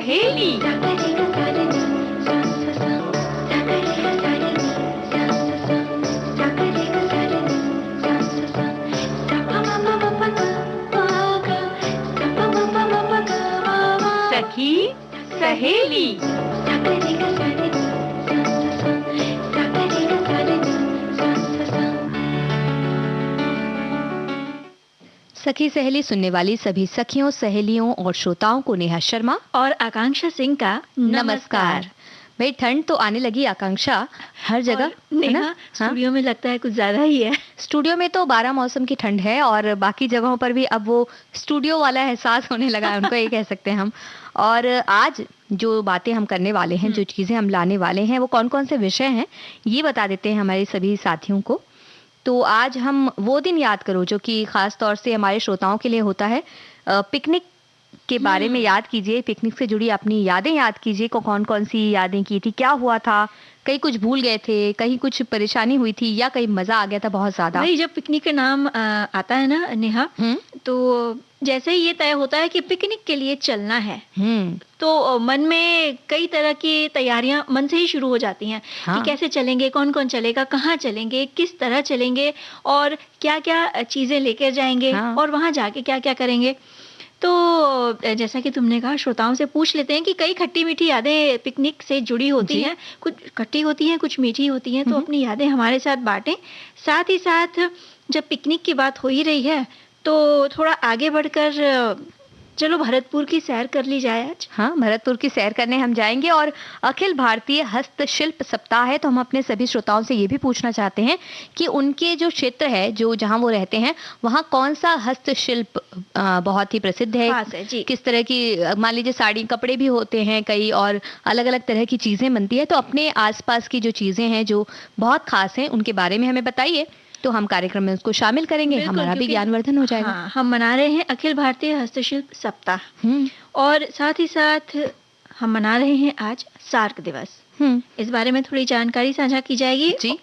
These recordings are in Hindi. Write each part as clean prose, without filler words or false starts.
सहेली। सखी सहेली। सखी सहेली सुनने वाली सभी सखियों, सहेलियों और श्रोताओं को नेहा शर्मा और आकांक्षा सिंह का नमस्कार। भाई ठंड तो आने लगी आकांक्षा हर जगह, है ना? नेहा, स्टूडियो में लगता है कुछ ज्यादा ही है। स्टूडियो में तो 12 मौसम की ठंड है और बाकी जगहों पर भी अब वो स्टूडियो वाला एहसास होने लगा है, उनको ये कह सकते हैं हम। और आज जो बातें हम करने वाले हैं, जो चीजें हम लाने वाले हैं, वो कौन कौन से विषय हैं ये बता देते हैं हमारे सभी साथियों को। तो आज हम वो दिन याद करो जो कि खास तौर से हमारे श्रोताओं के लिए होता है। पिकनिक के बारे में याद कीजिए, पिकनिक से जुड़ी अपनी यादें याद कीजिए को कौन कौन सी यादें की थी, क्या हुआ था, कहीं कुछ भूल गए थे, कहीं कुछ परेशानी हुई थी या कहीं मजा आ गया था बहुत ज्यादा। भाई जब पिकनिक का नाम आता है ना नेहा, तो जैसे ही ये तय होता है कि पिकनिक के लिए चलना है, तो मन में कई तरह की तैयारियां मन से ही शुरू हो जाती हैं। कि कैसे चलेंगे, कौन कौन चलेगा, कहाँ चलेंगे, किस तरह चलेंगे और क्या क्या चीजें लेकर जाएंगे और वहां जाके क्या क्या करेंगे। तो जैसा कि तुमने कहा, श्रोताओं से पूछ लेते हैं कि कई खट्टी मीठी यादें पिकनिक से जुड़ी होती हैं, कुछ खट्टी होती हैं, कुछ मीठी होती हैं। तो अपनी यादें हमारे साथ बांटें। साथ ही साथ जब पिकनिक की बात हो ही रही है तो थोड़ा आगे बढ़कर चलो भरतपुर की सैर कर ली जाए आज। हाँ, भरतपुर की सैर करने हम जाएंगे। और अखिल भारतीय हस्तशिल्प सप्ताह है, तो हम अपने सभी श्रोताओं से ये भी पूछना चाहते हैं कि उनके जो क्षेत्र है, जो जहाँ वो रहते हैं, वहाँ कौन सा हस्तशिल्प बहुत ही प्रसिद्ध है, जी। किस तरह की, मान लीजिए साड़ी कपड़े भी होते हैं कई और अलग अलग तरह की चीजें बनती है। तो अपने आसपास की जो चीजें हैं जो बहुत खास हैं उनके बारे में हमें बताइए, तो हम कार्यक्रम में उसको शामिल करेंगे, हमारा भी ज्ञानवर्धन हो जाएगा। हम मना रहे हैं अखिल भारतीय हस्तशिल्प सप्ताह और साथ ही साथ हम मना रहे हैं आज सार्क दिवस। इस बारे में थोड़ी जानकारी साझा की जाएगी जी।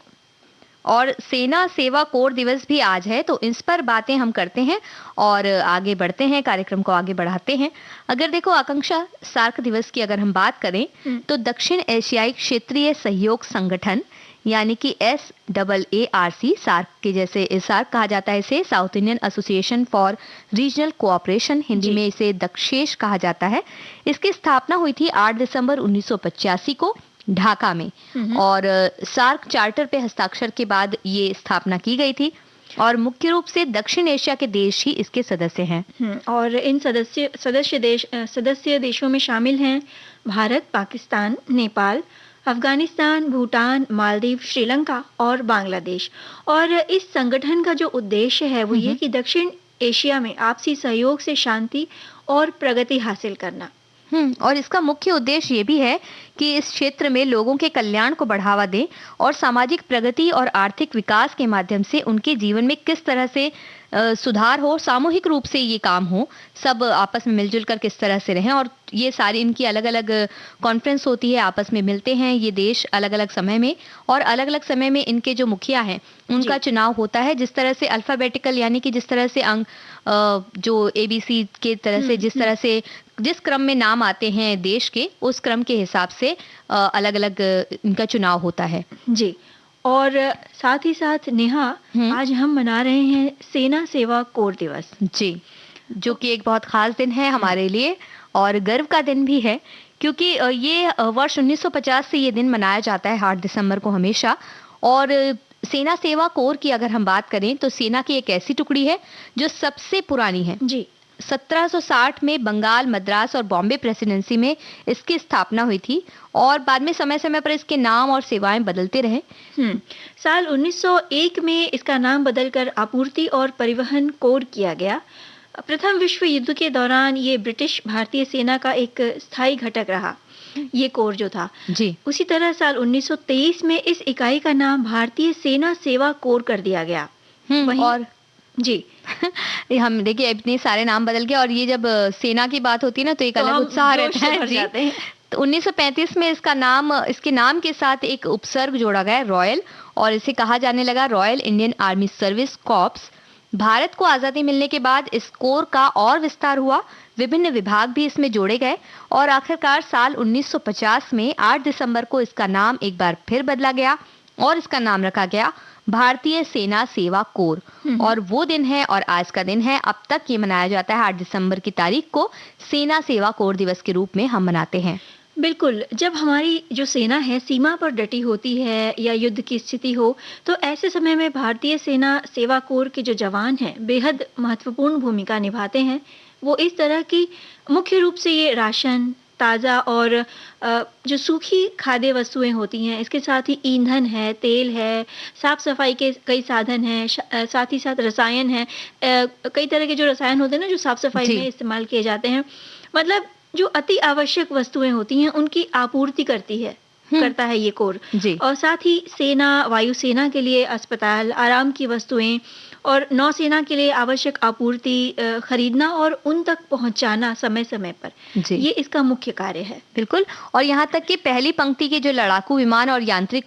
और सेना सेवा कोर दिवस भी आज है, तो इस पर बातें हम करते हैं और आगे बढ़ते हैं, कार्यक्रम को आगे बढ़ाते हैं। अगर देखो आकांक्षा, सार्क दिवस की अगर हम बात करें तो दक्षिण एशियाई क्षेत्रीय सहयोग संगठन यानी कि SAARC, सार्क के जैसे सार्क कहा जाता है इसे, south Indian association for regional cooperation, Hindi में इसे दक्षेश कहा जाता है। इसकी स्थापना हुई थी 8 दिसंबर 1985 को ढाका में और सार्क चार्टर पे हस्ताक्षर के बाद ये स्थापना की गई थी और मुख्य रूप से दक्षिण एशिया के देश ही इसके सदस्य हैं। और इन सदस्य देशों में शामिल हैं भारत, पाकिस्तान, नेपाल, अफगानिस्तान, भूटान, मालदीव, श्रीलंका और बांग्लादेश। और इस संगठन का जो उद्देश्य है वो ये कि दक्षिण एशिया में आपसी सहयोग से शांति और प्रगति हासिल करना। और इसका मुख्य उद्देश्य ये भी है कि इस क्षेत्र में लोगों के कल्याण को बढ़ावा दें और सामाजिक प्रगति और आर्थिक विकास के माध्यम से उनके जीवन में किस तरह से सुधार हो, सामूहिक रूप से ये काम हो, सब आपस में मिलजुल कर किस तरह से रहें। और ये सारी इनकी अलग अलग कॉन्फ्रेंस होती है, आपस में मिलते हैं ये देश अलग अलग समय में, और अलग अलग समय में इनके जो मुखिया हैं उनका चुनाव होता है। जिस तरह से अल्फाबेटिकल यानी कि जिस तरह से अंक जो ABC के तरह से जिस तरह से जिस क्रम में नाम आते हैं देश के, उस क्रम के हिसाब से अलग अलग इनका चुनाव होता है। जी। और साथ ही साथ नेहा, आज हम मना रहे हैं सेना सेवा कोर दिवस। जी, जो कि एक बहुत खास दिन है हमारे लिए और गर्व का दिन भी है, क्योंकि ये वर्ष 1950 से ये दिन मनाया जाता है 8 दिसंबर को हमेशा। और सेना सेवा कोर की अगर हम बात करें तो सेना की एक ऐसी टुकड़ी है जो सबसे पुरानी है। जी। 1760 में बंगाल, मद्रास और बॉम्बे प्रेसिडेंसी में इसकी स्थापना हुई थी और बाद में समय समय पर इसके नाम और सेवाएं बदलते रहे। साल 1901 में इसका नाम बदलकर आपूर्ति और परिवहन कोर किया गया। प्रथम विश्व युद्ध के दौरान ये ब्रिटिश भारतीय सेना का एक स्थायी घटक रहा, ये कोर जो था। जी। उसी तरह साल 1923 में इस इकाई का नाम भारतीय सेना सेवा कोर कर दिया गया। और जी हम देखिए इतने सारे नाम बदल गए और ये जब सेना की बात होती है ना तो एक अलग उत्साह रहता है। जी। तो 1935 में इसके नाम के साथ एक उपसर्ग जोड़ा गया, रॉयल, और इसे कहा जाने लगा royal Indian army service corps. Bharat को आजादी मिलने के बाद इस कोर का और विस्तार हुआ, विभिन्न विभाग भी इसमें जोड़े गए और आखिरकार साल 1950 में 8 दिसंबर को इसका नाम एक बार फिर बदला गया और इसका नाम रखा गया भारतीय सेना सेवा कोर। और वो दिन है और आज का दिन है, अब तक ये मनाया जाता है 8 दिसंबर की तारीख को सेना सेवा कोर दिवस के रूप में हम मनाते हैं। बिल्कुल, जब हमारी जो सेना है सीमा पर डटी होती है या युद्ध की स्थिति हो, तो ऐसे समय में भारतीय सेना सेवा कोर के जो जवान हैं बेहद महत्वपूर्ण भूमिका निभाते हैं। वो इस तरह की मुख्य रूप से ये राशन, ताज़ा और जो सूखी खाद्य वस्तुएं होती हैं, इसके साथ ही ईंधन है, तेल है, साफ सफाई के कई साधन हैं, साथ ही साथ रसायन है, कई तरह के जो रसायन होते हैं ना जो साफ सफाई में इस्तेमाल किए जाते हैं, मतलब जो अति आवश्यक वस्तुएं होती हैं उनकी आपूर्ति करता है ये कोर। और साथ ही सेना, वायुसेना के लिए अस्पताल, आराम की वस्तुएं और नौसेना के लिए आवश्यक आपूर्ति खरीदना और उन तक पहुंचाना समय समय पर, ये इसका मुख्य कार्य है। बिल्कुल, और यहाँ तक कि पहली पंक्ति के जो लड़ाकू विमान और यांत्रिक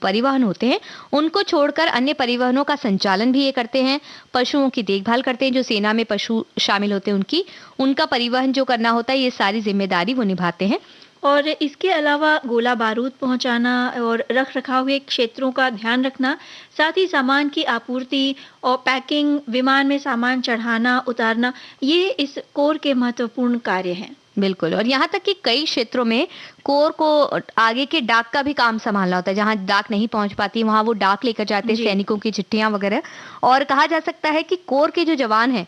परिवहन होते हैं उनको छोड़कर अन्य परिवहनों का संचालन भी ये करते हैं। पशुओं की देखभाल करते हैं, जो सेना में पशु शामिल होते हैं उनका परिवहन जो करना होता है, ये सारी जिम्मेदारी वो निभाते हैं। और इसके अलावा गोला बारूद पहुंचाना और रख रखाव के क्षेत्रों का ध्यान रखना, साथ ही सामान की आपूर्ति और पैकिंग, विमान में सामान चढ़ाना उतारना, ये इस कोर के महत्वपूर्ण कार्य हैं। बिल्कुल, और यहाँ तक कि कई क्षेत्रों में कोर को आगे के डाक का भी काम संभालना होता है। जहाँ डाक नहीं पहुंच पाती वहां वो डाक लेकर जाते हैं, सैनिकों की चिट्ठियां वगैरह। और कहा जा सकता है कि कोर के जो जवान हैं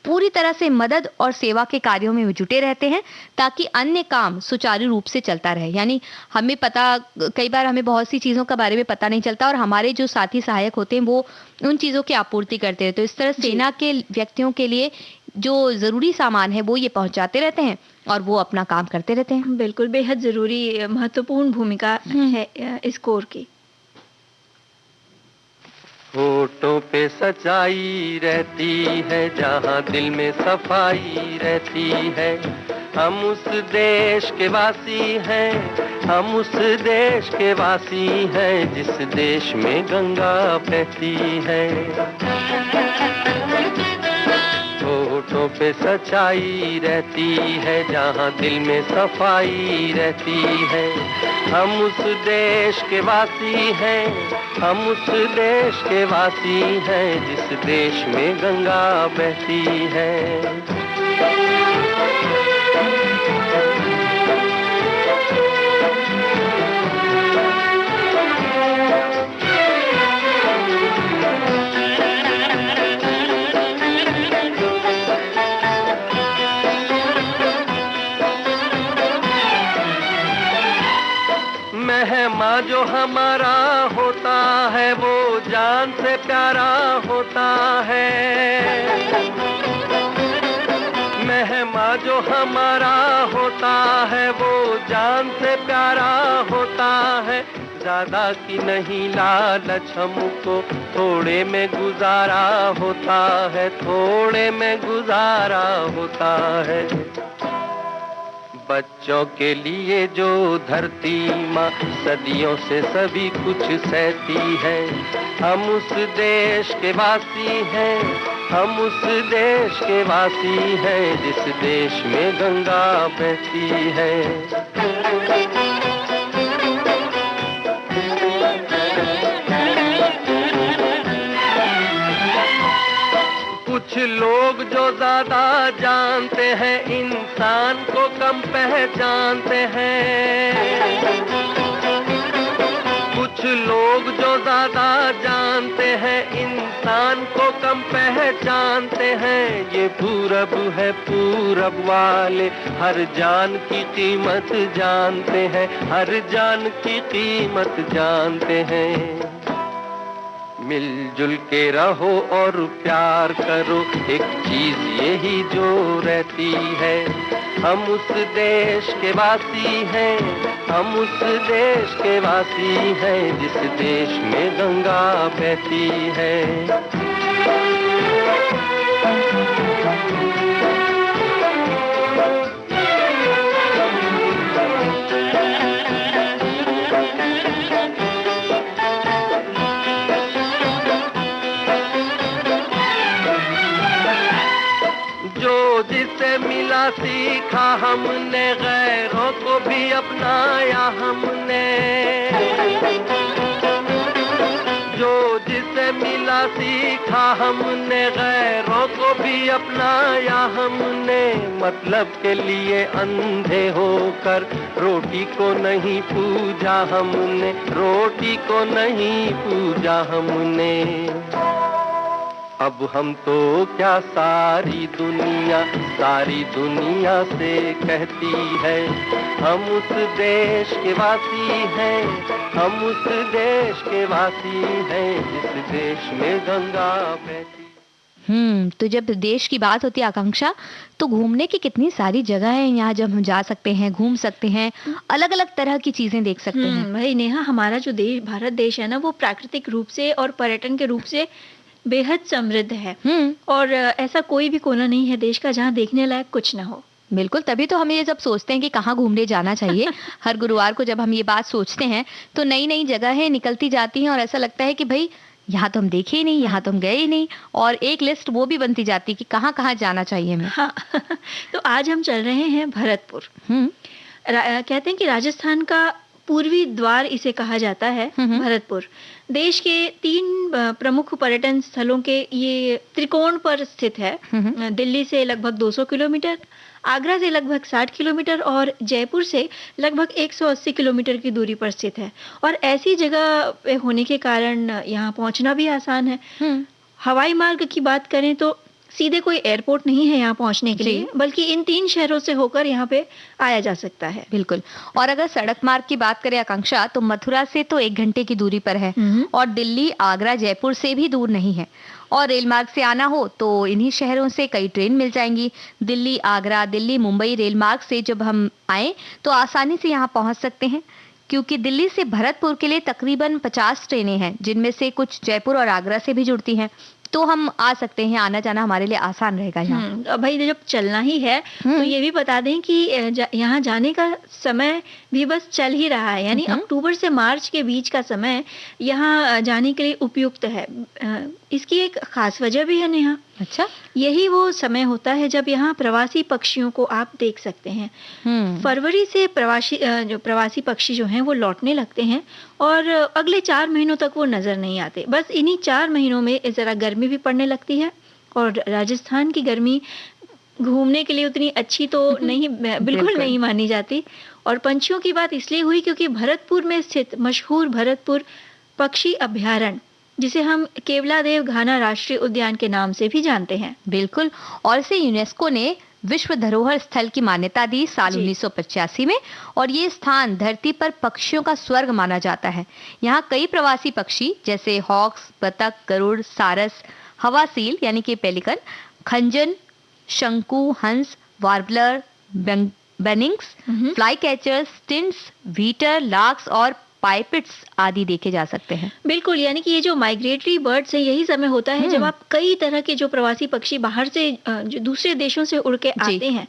पूरी तरह से मदद और सेवा के कार्यों में जुटे रहते हैं ताकि अन्य काम सुचारू रूप से चलता रहे। यानी हमें पता, कई बार हमें बहुत सी चीज़ों के बारे में पता नहीं चलता और हमारे जो साथी सहायक होते हैं वो उन चीज़ों की आपूर्ति करते हैं। तो इस तरह सेना के व्यक्तियों के लिए जो ज़रूरी सामान है वो ये पहुंचाते रहते हैं और वो अपना काम करते रहते हैं। बिल्कुल, बेहद ज़रूरी महत्वपूर्ण भूमिका है इस कोर की। होठों पे सच्चाई रहती है, जहाँ दिल में सफाई रहती है। हम उस देश के वासी हैं, हम उस देश के वासी हैं, जिस देश में गंगा बहती है। होठों पे सच्चाई रहती है, जहाँ दिल में सफाई रहती है। हम उस देश के वासी हैं, हम उस देश के वासी हैं, जिस देश में गंगा बहती है। मेहमा जो हमारा होता है वो जान से प्यारा होता है। मेहमा जो हमारा होता है वो जान से प्यारा होता है। ज्यादा की नहीं लालच हमको, थोड़े में गुजारा होता है, थोड़े में गुजारा होता है। बच्चों के लिए जो धरती माँ सदियों से सभी कुछ सहती है। हम उस देश के वासी हैं, हम उस देश के वासी हैं, जिस देश में गंगा बहती है। कुछ लोग जो ज्यादा जानते हैं इंसान को कम पहचानते हैं। कुछ लोग जो ज्यादा जानते हैं इंसान को कम पहचानते हैं। ये पूरब है, पूरब वाले हर जान की कीमत जानते हैं, हर जान की कीमत जानते हैं। मिलजुल के रहो और प्यार करो, एक चीज यही जो रहती है। हम उस देश के वासी हैं, हम उस देश के वासी हैं, जिस देश में गंगा बहती है। मिला सीखा हमने, गैरों को भी अपनाया हमने। जो जिसे मिला सीखा हमने, गैरों को भी अपनाया हमने। मतलब के लिए अंधे होकर रोटी को नहीं पूजा हमने, रोटी को नहीं पूजा हमने। अब हम तो क्या सारी दुनिया से कहती है, हम उस देश के वासी हैं, हम उस देश के वासी हैं, जिस देश में गंगा बहती। तो जब देश की बात होती है आकांक्षा, तो घूमने की कितनी सारी जगह है यहाँ, जब हम जा सकते हैं, घूम सकते हैं, अलग अलग तरह की चीजें देख सकते हैं। भाई नेहा, हमारा जो देश भारत देश है ना, वो प्राकृतिक रूप से और पर्यटन के रूप से बेहद समृद्ध है। और ऐसा कोई भी कोना नहीं है देश का जहाँ देखने लायक कुछ ना हो। बिल्कुल, तभी तो हम ये जब सोचते हैं कि कहाँ घूमने जाना चाहिए, हर गुरुवार को जब हम ये बात सोचते हैं तो नई नई जगहें निकलती जाती हैं और ऐसा लगता है कि भाई यहाँ तो हम देखे ही नहीं, यहाँ तो हम गए ही नहीं, और एक लिस्ट वो भी बनती जाती है कि कहाँ कहाँ जाना चाहिए हमें। हाँ तो आज हम चल रहे हैं भरतपुर। कहते हैं कि राजस्थान का पूर्वी द्वार इसे कहा जाता है, भरतपुर। देश के 3 प्रमुख पर्यटन स्थलों के ये त्रिकोण पर स्थित है। दिल्ली से लगभग 200 किलोमीटर, आगरा से लगभग 60 किलोमीटर और जयपुर से लगभग 180 किलोमीटर की दूरी पर स्थित है। और ऐसी जगह पे होने के कारण यहाँ पहुंचना भी आसान है। हवाई मार्ग की बात करें तो सीधे कोई एयरपोर्ट नहीं है यहाँ पहुंचने के लिए, बल्कि इन 3 शहरों से होकर यहाँ पे आया जा सकता है। बिल्कुल। और अगर सड़क मार्ग की बात करें आकांक्षा, तो मथुरा से तो 1 घंटे की दूरी पर है, और दिल्ली, आगरा, जयपुर से भी दूर नहीं है। और रेल मार्ग से आना हो तो इन्हीं शहरों से कई ट्रेन मिल जाएंगी। दिल्ली, आगरा, दिल्ली, मुंबई रेल मार्ग से जब हम आए तो आसानी से यहाँ पहुंच सकते हैं, क्योंकि दिल्ली से भरतपुर के लिए तकरीबन 50 ट्रेनें हैं, जिनमें से कुछ जयपुर और आगरा से भी जुड़ती हैं। तो हम आ सकते हैं, आना जाना हमारे लिए आसान रहेगा यहाँ। भाई जब चलना ही है तो ये भी बता दें कि यहाँ जाने का समय भी बस चल ही रहा है, यानी अक्टूबर से मार्च के बीच का समय यहाँ जाने के लिए उपयुक्त है। इसकी एक खास वजह भी है नेहा। अच्छा, यही वो समय होता है जब यहाँ प्रवासी पक्षियों को आप देख सकते हैं। फरवरी से प्रवासी पक्षी जो हैं वो लौटने लगते हैं और अगले 4 महीनों तक वो नजर नहीं आते। बस इन्हीं 4 महीनों में जरा गर्मी भी पड़ने लगती है, और राजस्थान की गर्मी घूमने के लिए उतनी अच्छी तो नहीं, बिल्कुल नहीं मानी जाती। और पंछियों की बात इसलिए हुई क्योंकि भरतपुर में स्थित मशहूर भरतपुर पक्षी अभयारण्य, जिसे हम केवलादेव घाना राष्ट्रीय उद्यान के नाम से भी जानते हैं। बिल्कुल, और इसे यूनेस्को ने विश्व धरोहर स्थल की मान्यता दी साल 1985 में, और ये स्थान धरती पर पक्षियों का स्वर्ग माना जाता है। यहाँ कई प्रवासी पक्षी जैसे हॉक्स, बतख, गरुड़, सारस, हवासील यानी कि पेलिकन, खंजन, शंकु, हंस, वार्बलर, बेनिंग्स, फ्लाई कैचर्स, स्टिंट्स, व्हीटर, लार्क्स और पाइपिट्स आदि देखे जा सकते हैं। बिल्कुल, यानी कि ये जो माइग्रेटरी बर्ड्स है, यही समय होता है जब आप कई तरह के जो प्रवासी पक्षी बाहर से जो दूसरे देशों से उड़ के आते हैं।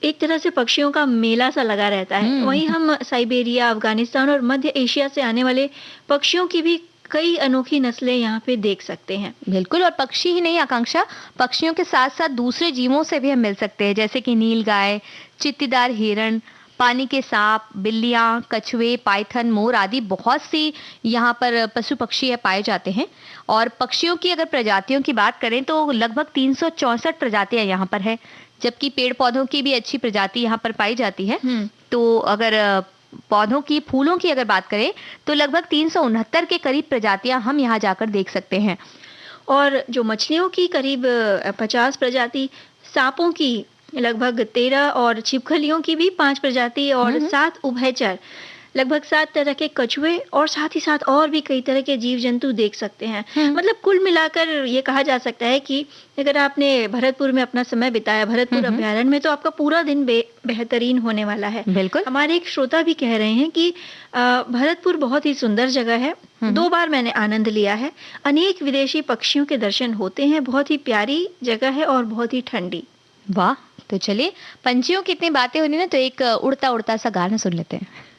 एक तरह से पक्षियों का मेला सा लगा रहता है। वहीं हम साइबेरिया, अफगानिस्तान और मध्य एशिया से आने वाले पक्षियों की भी कई अनोखी नस्लें यहाँ पे देख सकते हैं। बिल्कुल, और पक्षी ही नहीं आकांक्षा, पक्षियों के साथ साथ दूसरे जीवों से भी हम मिल सकते हैं, जैसे कि नीलगाय, चित्तीदार हिरण, पानी के सांप, बिल्लियां, कछुए, पाइथन, मोर आदि बहुत सी यहाँ पर पशु पक्षी पाए जाते हैं। और पक्षियों की अगर प्रजातियों की बात करें तो लगभग 364 प्रजातियां यहाँ पर है, जबकि पेड़ पौधों की भी अच्छी प्रजाति यहाँ पर पाई जाती है। तो अगर पौधों की, फूलों की अगर बात करें तो लगभग 369 के करीब प्रजातियां हम यहाँ जाकर देख सकते हैं। और जो मछलियों की करीब 50 प्रजाति, सांपों की लगभग 13 और छिपकलियों की भी 5 प्रजाति और 7 उभयचर, लगभग 7 तरह के कछुए और साथ ही साथ और भी कई तरह के जीव जंतु देख सकते हैं। मतलब कुल मिलाकर ये कहा जा सकता है कि अगर आपने भरतपुर में अपना समय बिताया, भरतपुर अभयारण्य में, तो आपका पूरा दिन बेहतरीन होने वाला है। बिल्कुल, हमारे एक श्रोता भी कह रहे हैं कि भरतपुर बहुत ही सुंदर जगह है, 2 बार मैंने आनंद लिया है, अनेक विदेशी पक्षियों के दर्शन होते हैं, बहुत ही प्यारी जगह है और बहुत ही ठंडी। वाह, तो चलिए, पंछियों की इतनी बातें होनी ना, तो एक उड़ता उड़ता सा गाना सुन लेते हैं।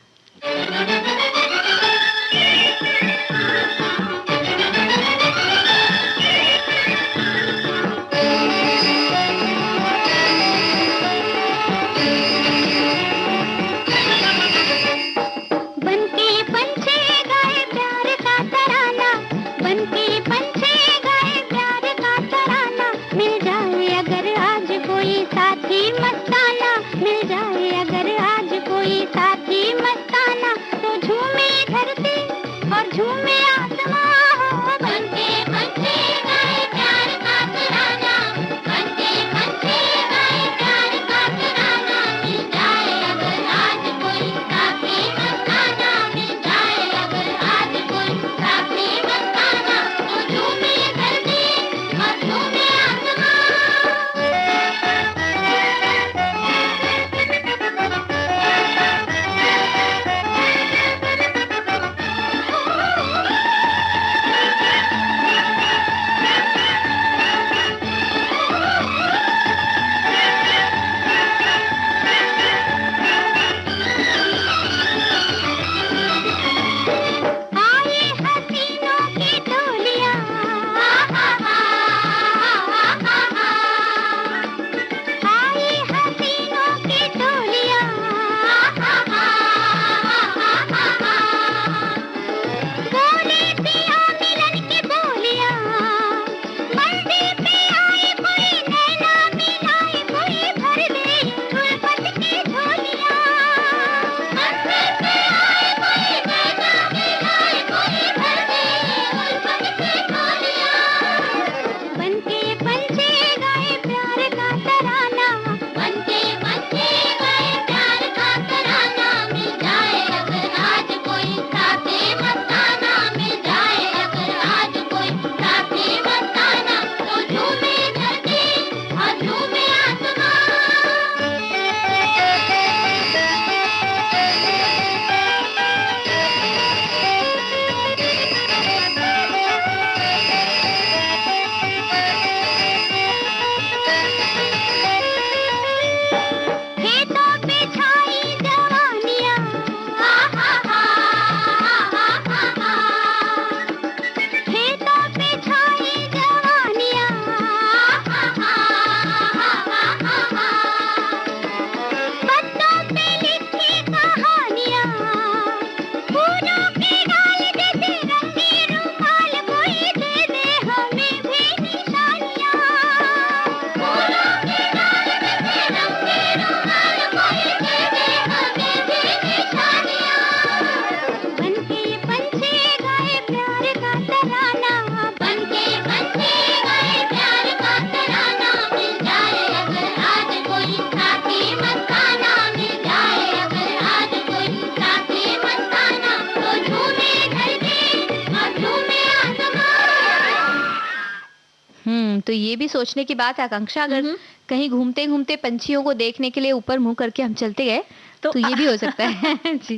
तो ये भी सोचने की बात है आकांक्षा, अगर कहीं घूमते घूमते पंछियों को देखने के लिए ऊपर मुंह करके हम चलते गए तो ये भी हो सकता है। जी,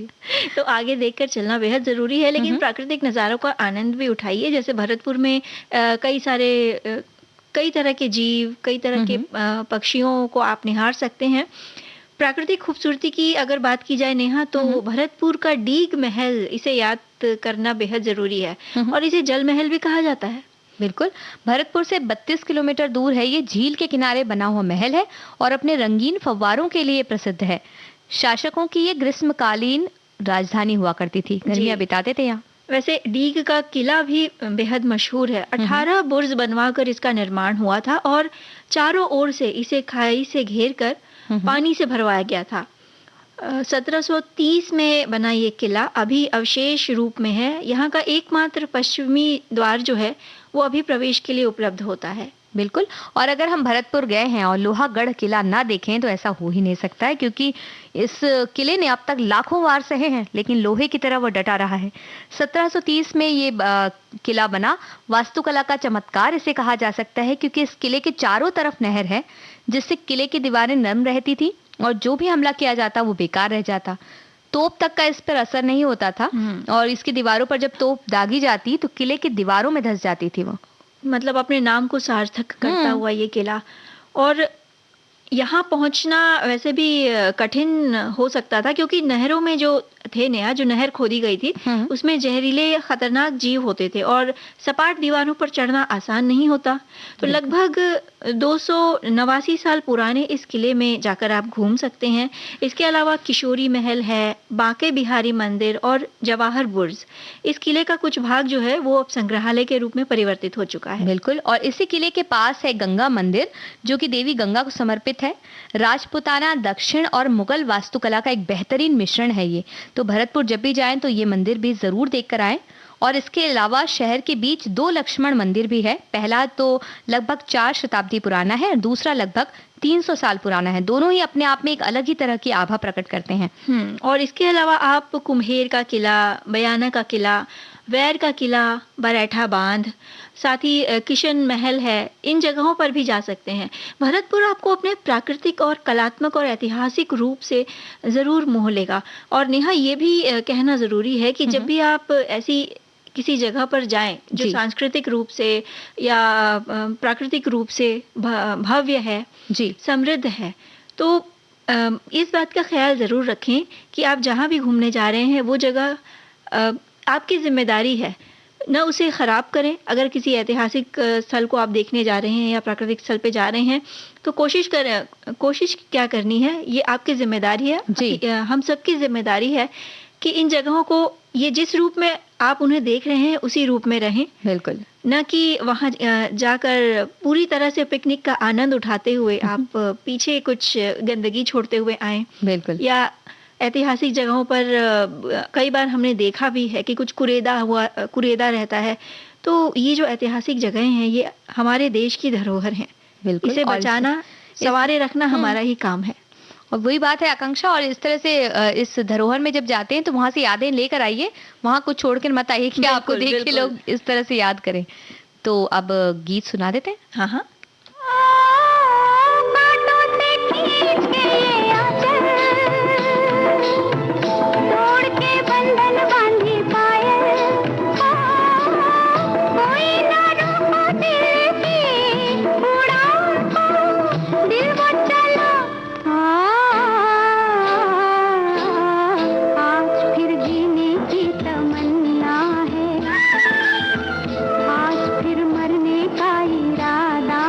तो आगे देखकर चलना बेहद जरूरी है, लेकिन प्राकृतिक नज़ारों का आनंद भी उठाइए। जैसे भरतपुर में कई तरह के जीव, कई तरह के पक्षियों को आप निहार सकते हैं। प्राकृतिक खूबसूरती की अगर बात की जाए नेहा, तो भरतपुर का डीग महल, इसे याद करना बेहद जरूरी है, और इसे जल महल भी कहा जाता है। बिल्कुल, भरतपुर से 32 किलोमीटर दूर है। ये झील के किनारे बना हुआ महल है और अपने रंगीन फव्वारों के लिए प्रसिद्ध है। शासकों की ये ग्रीष्मकालीन राजधानी हुआ करती थी, गर्मियां बिताते थे यहाँ। वैसे डीग का किला भी बेहद मशहूर है। 18 बुर्ज बनवाकर इसका निर्माण हुआ था और चारों ओर से इसे खाई से घेर कर पानी से भरवाया गया था। 1730 में बना ये किला अभी अवशेष रूप में है। यहाँ का एकमात्र पश्चिमी द्वार जो है वो अभी प्रवेश के लिए उपलब्ध होता है। बिल्कुल, और अगर हम भरतपुर गए हैं और लोहागढ़ किला ना देखें तो ऐसा हो ही नहीं सकता है, क्योंकि इस किले ने अब तक लाखों वार सहे हैं, लेकिन लोहे की तरह वो डटा रहा है। 1730 में ये किला बना। वास्तुकला का चमत्कार इसे कहा जा सकता है, क्योंकि इस किले के चारों तरफ नहर है, जिससे किले की दीवारें नरम रहती थी और जो भी हमला किया जाता वो बेकार रह जाता। तोप तक का इस पर असर नहीं होता था, और इसकी दीवारों पर जब तोप दागी जाती तो किले की दीवारों में धंस जाती थी वो। मतलब अपने नाम को सार्थक करता हुआ ये किला। और यहाँ पहुंचना वैसे भी कठिन हो सकता था, क्योंकि नहरों में जो थे नेहा, जो नहर खोदी गई थी उसमें जहरीले खतरनाक जीव होते थे और सपाट दीवारों पर चढ़ना आसान नहीं होता। तो लगभग 289 साल पुराने इस किले में जाकर आप घूम सकते हैं। इसके अलावा किशोरी महल है, बांके बिहारी मंदिर और जवाहर बुर्ज। इस किले का कुछ भाग जो है वो अब संग्रहालय के रूप में परिवर्तित हो चुका है। बिल्कुल, और इसी किले के पास है गंगा मंदिर, जो कि देवी गंगा को समर्पित है। राजपूताना, दक्षिण और मुगल वास्तुकला का एक बेहतरीन मिश्रण है ये। तो भरतपुर जब भी जाएं तो ये मंदिर भी जरूर देख कर आएं। और इसके अलावा शहर के बीच 2 लक्ष्मण मंदिर भी है। पहला तो लगभग 4 शताब्दी पुराना है और दूसरा लगभग 300 साल पुराना है। दोनों ही अपने आप में एक अलग ही तरह की आभा प्रकट करते हैं। और इसके अलावा आप कुम्हेर का किला, बयाना का किला, वैर का किला, बरैठा बांध, साथ ही किशन महल है, इन जगहों पर भी जा सकते हैं। भरतपुर आपको अपने प्राकृतिक और कलात्मक और ऐतिहासिक रूप से ज़रूर मोह लेगा। और नेहा, ये भी कहना ज़रूरी है कि जब भी आप ऐसी किसी जगह पर जाएं जो सांस्कृतिक रूप से या प्राकृतिक रूप से भव्य है, समृद्ध है, तो इस बात का ख्याल ज़रूर रखें कि आप जहाँ भी घूमने जा रहे हैं वो जगह आपकी जिम्मेदारी है, न उसे ख़राब करें। अगर किसी ऐतिहासिक स्थल को आप देखने जा रहे हैं या प्राकृतिक स्थल पे जा रहे हैं तो कोशिश क्या करनी है, ये आपकी जिम्मेदारी है, हम सबकी जिम्मेदारी है कि इन जगहों को ये जिस रूप में आप उन्हें देख रहे हैं उसी रूप में रहें। बिल्कुल, न कि वहाँ जाकर पूरी तरह से पिकनिक का आनंद उठाते हुए आप पीछे कुछ गंदगी छोड़ते हुए आएं। बिल्कुल, या ऐतिहासिक जगहों पर कई बार हमने देखा भी है कि कुछ कुरेदा रहता है। तो ये जो ऐतिहासिक जगहें हैं ये हमारे देश की धरोहर हैं। बिल्कुल, इसे बचाना, संवारे रखना हमारा ही काम है। और वही बात है आकांक्षा, और इस तरह से इस धरोहर में जब जाते हैं तो वहां से यादें लेकर आइए, वहां कुछ छोड़कर मत आइए कि आपको देख के लोग इस तरह से याद करें। तो अब गीत सुना देते हैं। हाँ हाँ। फिर मरने का इरादा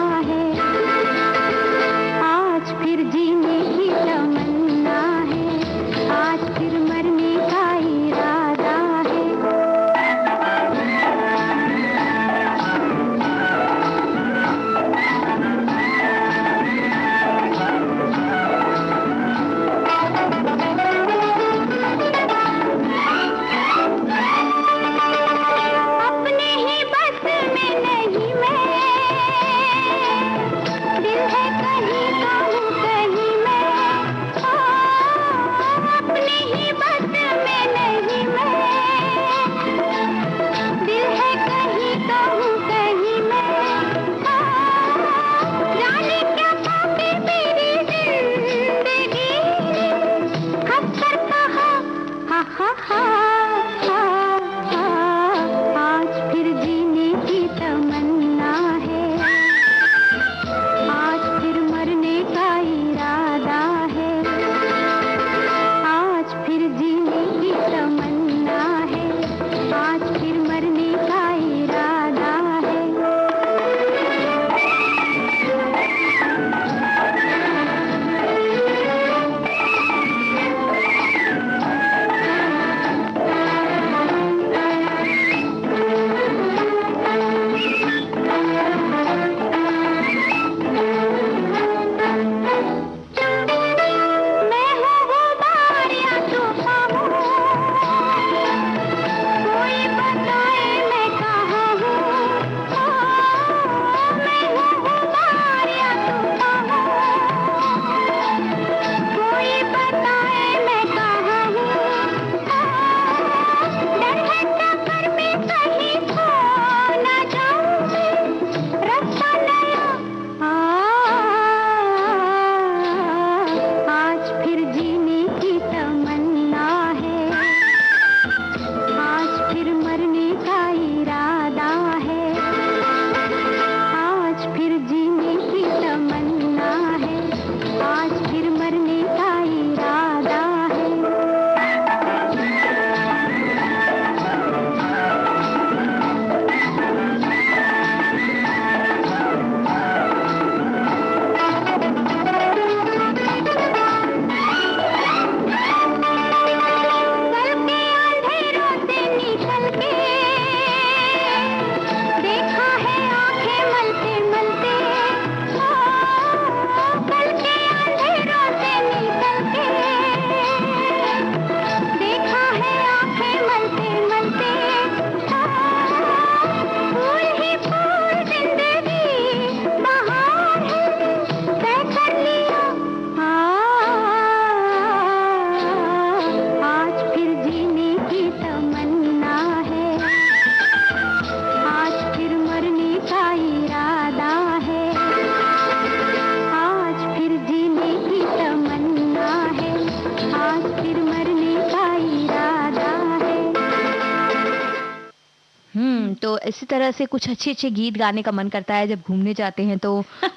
तो इसी तरह से कुछ अच्छे-अच्छे गीत गाने का मन करता है जब घूमने जाते हैं तो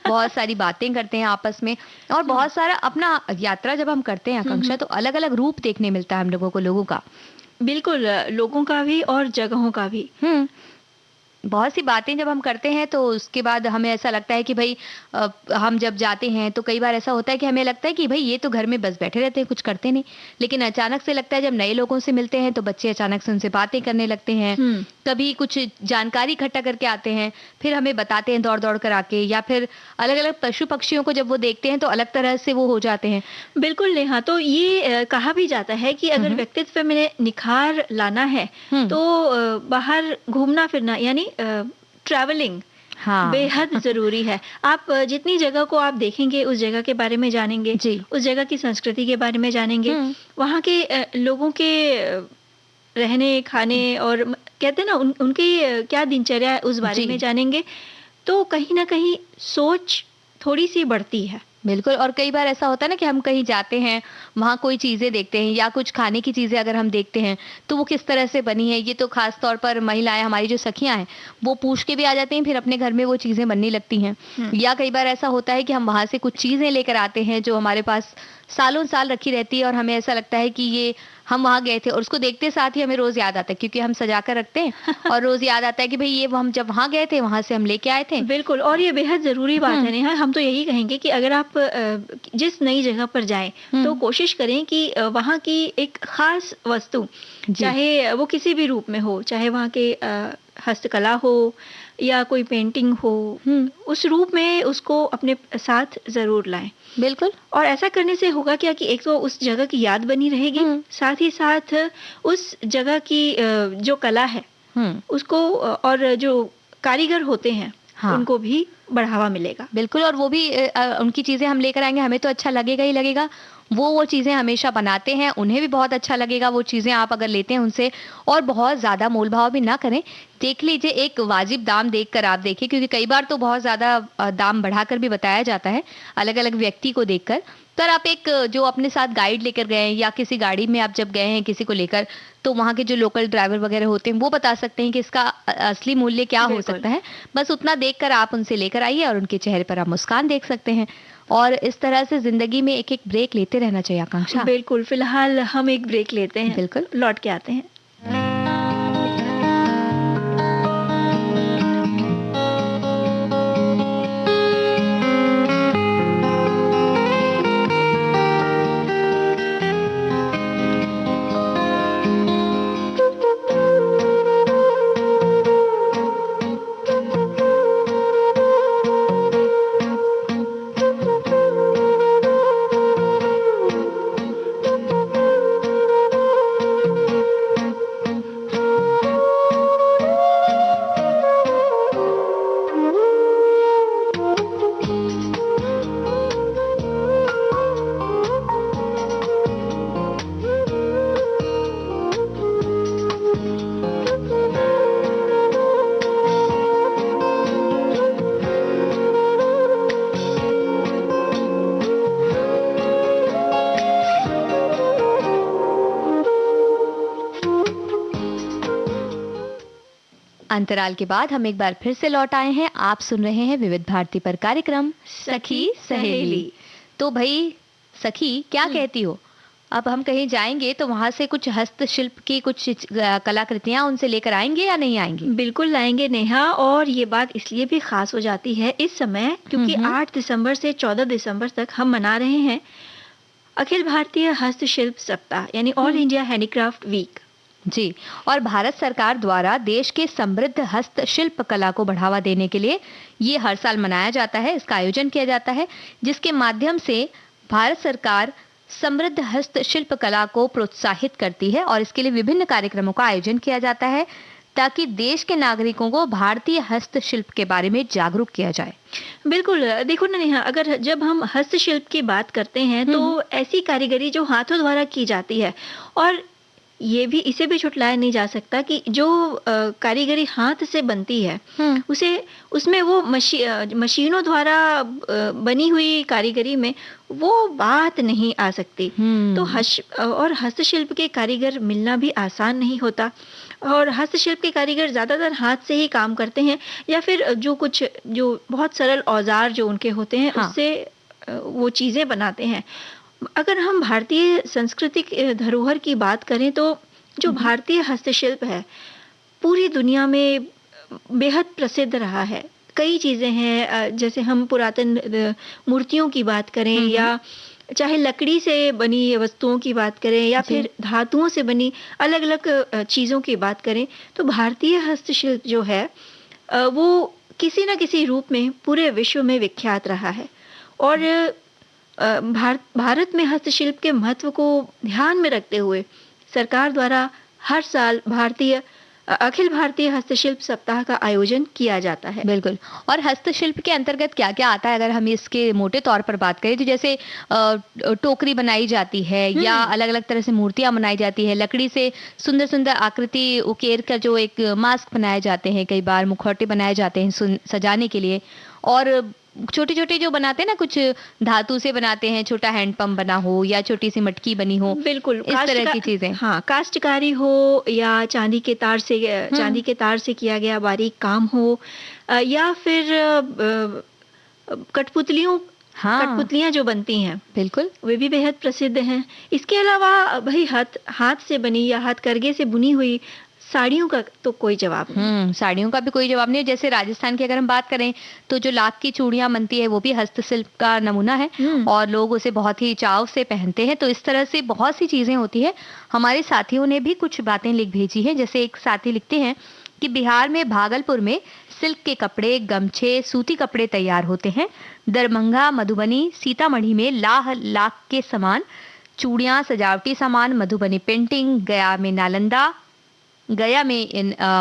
बहुत सारी बातें करते हैं आपस में और बहुत सारा अपना यात्रा जब हम करते हैं आकांक्षा तो अलग-अलग रूप देखने मिलता है हम लोगों को लोगों का। बिल्कुल, लोगों का भी और जगहों का भी। बहुत सी बातें जब हम करते हैं तो उसके बाद हमें ऐसा लगता है कि भाई हम जब जाते हैं तो कई बार ऐसा होता है कि हमें लगता है कि भाई ये तो घर में बस बैठे रहते हैं, कुछ करते नहीं। लेकिन अचानक से लगता है जब नए लोगों से मिलते हैं तो बच्चे अचानक से उनसे बातें करने लगते हैं, कभी कुछ जानकारी इकट्ठा करके आते हैं, फिर हमें बताते हैं दौड़ दौड़ कर आके, या फिर अलग अलग पशु पक्षियों को जब वो देखते हैं तो अलग तरह से वो हो जाते हैं। बिल्कुल नेहा, तो ये कहा भी जाता है कि अगर व्यक्तित्व में निखार लाना है तो बाहर घूमना फिरना यानी ट्रैवलिंग बेहद जरूरी है। आप जितनी जगह को आप देखेंगे उस जगह के बारे में जानेंगे, उस जगह की संस्कृति के बारे में जानेंगे, वहाँ के लोगों के रहने खाने और कहते हैं ना उनकी क्या दिनचर्या है उस बारे में जानेंगे तो कहीं ना कहीं सोच थोड़ी सी बढ़ती है। बिल्कुल, और कई बार ऐसा होता है ना कि हम कहीं जाते हैं, वहाँ कोई चीज़ें देखते हैं या कुछ खाने की चीज़ें अगर हम देखते हैं तो वो किस तरह से बनी है, ये तो खास तौर पर महिलाएं हमारी जो सखियां हैं वो पूछ के भी आ जाती हैं, फिर अपने घर में वो चीज़ें बनने लगती हैं। या कई बार ऐसा होता है कि हम वहाँ से कुछ चीज़ें लेकर आते हैं जो हमारे पास सालों साल रखी रहती है और हमें ऐसा लगता है कि ये हम वहाँ गए थे और उसको देखते साथ ही हमें रोज याद आता है क्योंकि हम सजा कर रखते हैं और रोज याद आता है कि भाई ये हम जब वहाँ गए थे वहां से हम लेके आए थे। बिल्कुल, और ये बेहद जरूरी बात है नेहा। हम तो यही कहेंगे कि अगर आप जिस नई जगह पर जाएं तो कोशिश करें कि वहाँ की एक खास वस्तु, चाहे वो किसी भी रूप में हो, चाहे वहाँ के हस्तकला हो या कोई पेंटिंग हो, उस रूप में उसको अपने साथ जरूर लाएं। बिल्कुल, और ऐसा करने से होगा क्या कि एक तो उस जगह की याद बनी रहेगी, साथ ही साथ उस जगह की जो कला है उसको और जो कारीगर होते हैं उनको भी बढ़ावा मिलेगा। बिल्कुल, और वो भी उनकी चीजें हम लेकर आएंगे, हमें तो अच्छा लगेगा ही लगेगा। वो चीज़ें हमेशा बनाते हैं, उन्हें भी बहुत अच्छा लगेगा वो चीज़ें आप अगर लेते हैं उनसे। और बहुत ज़्यादा मोल भाव भी ना करें, देख लीजिए एक वाजिब दाम देखकर आप देखिए, क्योंकि कई बार तो बहुत ज़्यादा दाम बढ़ाकर भी बताया जाता है अलग अलग व्यक्ति को देखकर। पर आप एक जो अपने साथ गाइड लेकर गए हैं या किसी गाड़ी में आप जब गए हैं किसी को लेकर, तो वहाँ के जो लोकल ड्राइवर वगैरह होते हैं वो बता सकते हैं कि इसका असली मूल्य क्या हो सकता है। बस उतना देखकर आप उनसे लेकर आइए और उनके चेहरे पर आप मुस्कान देख सकते हैं। और इस तरह से जिंदगी में एक एक ब्रेक लेते रहना चाहिए आकांक्षा। बिल्कुल, फिलहाल हम एक ब्रेक लेते हैं, बिल्कुल, लौट के आते हैं। अंतराल के बाद हम एक बार फिर से लौट आए हैं। आप सुन रहे हैं विविध भारती पर कार्यक्रम सखी सहेली। तो भाई सखी, क्या कहती हो, अब हम कहीं जाएंगे तो वहां से कुछ हस्तशिल्प की कुछ कलाकृतियां उनसे लेकर आएंगे या नहीं आएंगे? बिल्कुल लाएंगे नेहा, और ये बात इसलिए भी खास हो जाती है इस समय क्योंकि 8 दिसंबर से 14 दिसंबर तक हम मना रहे हैं अखिल भारतीय हस्तशिल्प सप्ताह, यानी ऑल इंडिया हैंडीक्राफ्ट वीक। जी, और भारत सरकार द्वारा देश के समृद्ध हस्तशिल्प कला को बढ़ावा देने के लिए ये हर साल मनाया जाता है, इसका आयोजन किया जाता है, जिसके माध्यम से भारत सरकार समृद्ध हस्तशिल्प कला को प्रोत्साहित करती है और इसके लिए विभिन्न कार्यक्रमों का आयोजन किया जाता है ताकि देश के नागरिकों को भारतीय हस्तशिल्प के बारे में जागरूक किया जाए। बिल्कुल, देखो ना नेहा, अगर जब हम हस्तशिल्प की बात करते हैं तो ऐसी कारीगरी जो हाथों द्वारा की जाती है, और ये भी इसे भी छुटलाया नहीं जा सकता कि जो कारीगरी हाथ से बनती है उसमें वो मशीनों द्वारा बनी हुई कारीगरी में वो बात नहीं आ सकती। तो और हस्तशिल्प के कारीगर मिलना भी आसान नहीं होता। और हस्तशिल्प के कारीगर ज़्यादातर हाथ से ही काम करते हैं या फिर जो बहुत सरल औजार जो उनके होते हैं उससे वो चीज़ें बनाते हैं। अगर हम भारतीय सांस्कृतिक धरोहर की बात करें तो जो भारतीय हस्तशिल्प है पूरी दुनिया में बेहद प्रसिद्ध रहा है। कई चीज़ें हैं, जैसे हम पुरातन मूर्तियों की बात करें या चाहे लकड़ी से बनी वस्तुओं की बात करें या फिर धातुओं से बनी अलग अलग चीज़ों की बात करें, तो भारतीय हस्तशिल्प जो है वो किसी न किसी रूप में पूरे विश्व में विख्यात रहा है। और भारत में हस्तशिल्प के महत्व को ध्यान में रखते हुए सरकार द्वारा हर साल अखिल भारतीय हस्तशिल्प सप्ताह का आयोजन किया जाता है। बिल्कुल। और हस्तशिल्प के अंतर्गत क्या क्या आता है अगर हम इसके मोटे तौर पर बात करें तो जैसे टोकरी बनाई जाती है या अलग अलग तरह से मूर्तियां बनाई जाती है, लकड़ी से सुंदर सुंदर आकृति उकेर कर जो एक मास्क बनाए जाते हैं, कई बार मुखौटे बनाए जाते हैं सजाने के लिए, और छोटे छोटे जो बनाते हैं ना, कुछ धातु से बनाते हैं, छोटा हैंडपंप बना हो या छोटी सी मटकी बनी हो, बिल्कुल इस तरह की चीजें। हाँ, काश्तकारी हो या चांदी के तार से किया गया बारीक काम हो या फिर कठपुतलियां जो बनती हैं, बिल्कुल वे भी बेहद प्रसिद्ध हैं। इसके अलावा भाई हाथ से बनी या हथकरघे से बुनी हुई साड़ियों का तो कोई जवाब नहीं। साड़ियों का भी कोई जवाब नहीं। जैसे राजस्थान की अगर हम बात करें तो जो लाख की चूड़ियां बनती है वो भी हस्तशिल्प का नमूना है और लोग उसे बहुत ही चाव से पहनते हैं। तो इस तरह से बहुत सी चीजें होती है। हमारे साथियों ने भी कुछ बातें लिख भेजी है। जैसे एक साथी लिखते हैं कि बिहार में भागलपुर में सिल्क के कपड़े, गमछे, सूती कपड़े तैयार होते हैं। दरभंगा, मधुबनी, सीतामढ़ी में लाख के सामान, चूड़ियां, सजावटी सामान, मधुबनी पेंटिंग, गया में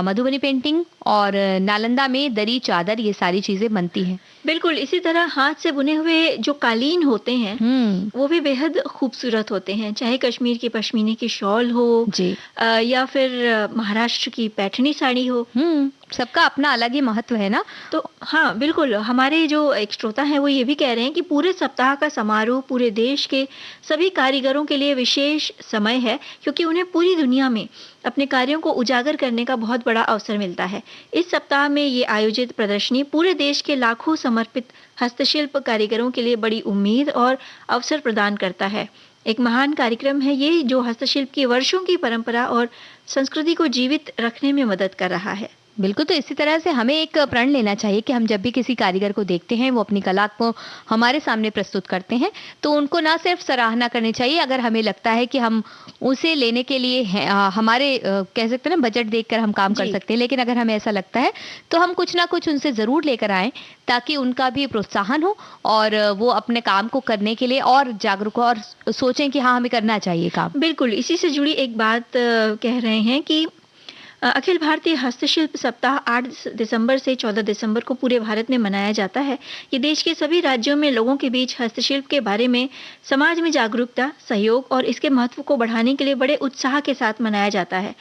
मधुबनी पेंटिंग और नालंदा में दरी, चादर, ये सारी चीजें बनती हैं। बिल्कुल। इसी तरह हाथ से बुने हुए जो कालीन होते हैं वो भी बेहद खूबसूरत होते हैं, चाहे कश्मीर की पश्मीने की शॉल हो जी या फिर महाराष्ट्र की पैठनी साड़ी हो। सबका अपना अलग ही महत्व है ना। तो हाँ बिल्कुल, हमारे जो एक श्रोता हैं वो ये भी कह रहे हैं कि पूरे सप्ताह का समारोह पूरे देश के सभी कारीगरों के लिए विशेष समय है, क्योंकि उन्हें पूरी दुनिया में अपने कार्यों को उजागर करने का बहुत बड़ा अवसर मिलता है। इस सप्ताह में ये आयोजित प्रदर्शनी पूरे देश के लाखों समर्पित हस्तशिल्प कारीगरों के लिए बड़ी उम्मीद और अवसर प्रदान करता है। एक महान कार्यक्रम है ये, जो हस्तशिल्प की वर्षों की परंपरा और संस्कृति को जीवित रखने में मदद कर रहा है। बिल्कुल। तो इसी तरह से हमें एक प्रण लेना चाहिए कि हम जब भी किसी कारीगर को देखते हैं, वो अपनी कला को हमारे सामने प्रस्तुत करते हैं, तो उनको ना सिर्फ सराहना करनी चाहिए। अगर हमें लगता है कि हम उसे लेने के लिए हमारे कह सकते हैं ना बजट देखकर हम काम कर सकते हैं, लेकिन अगर हमें ऐसा लगता है तो हम कुछ ना कुछ उनसे जरूर लेकर आएं, ताकि उनका भी प्रोत्साहन हो और वो अपने काम को करने के लिए और जागरूक हो और सोचें कि हाँ, हमें करना चाहिए काम। बिल्कुल। इसी से जुड़ी एक बात कह रहे हैं कि अखिल भारतीय हस्तशिल्प सप्ताह 8 दिसंबर से 14 दिसंबर को पूरे भारत में मनाया जाता है। ये देश के सभी राज्यों में लोगों के बीच हस्तशिल्प के बारे में समाज में जागरूकता, सहयोग और इसके महत्व को बढ़ाने के लिए बड़े उत्साह के साथ मनाया जाता है।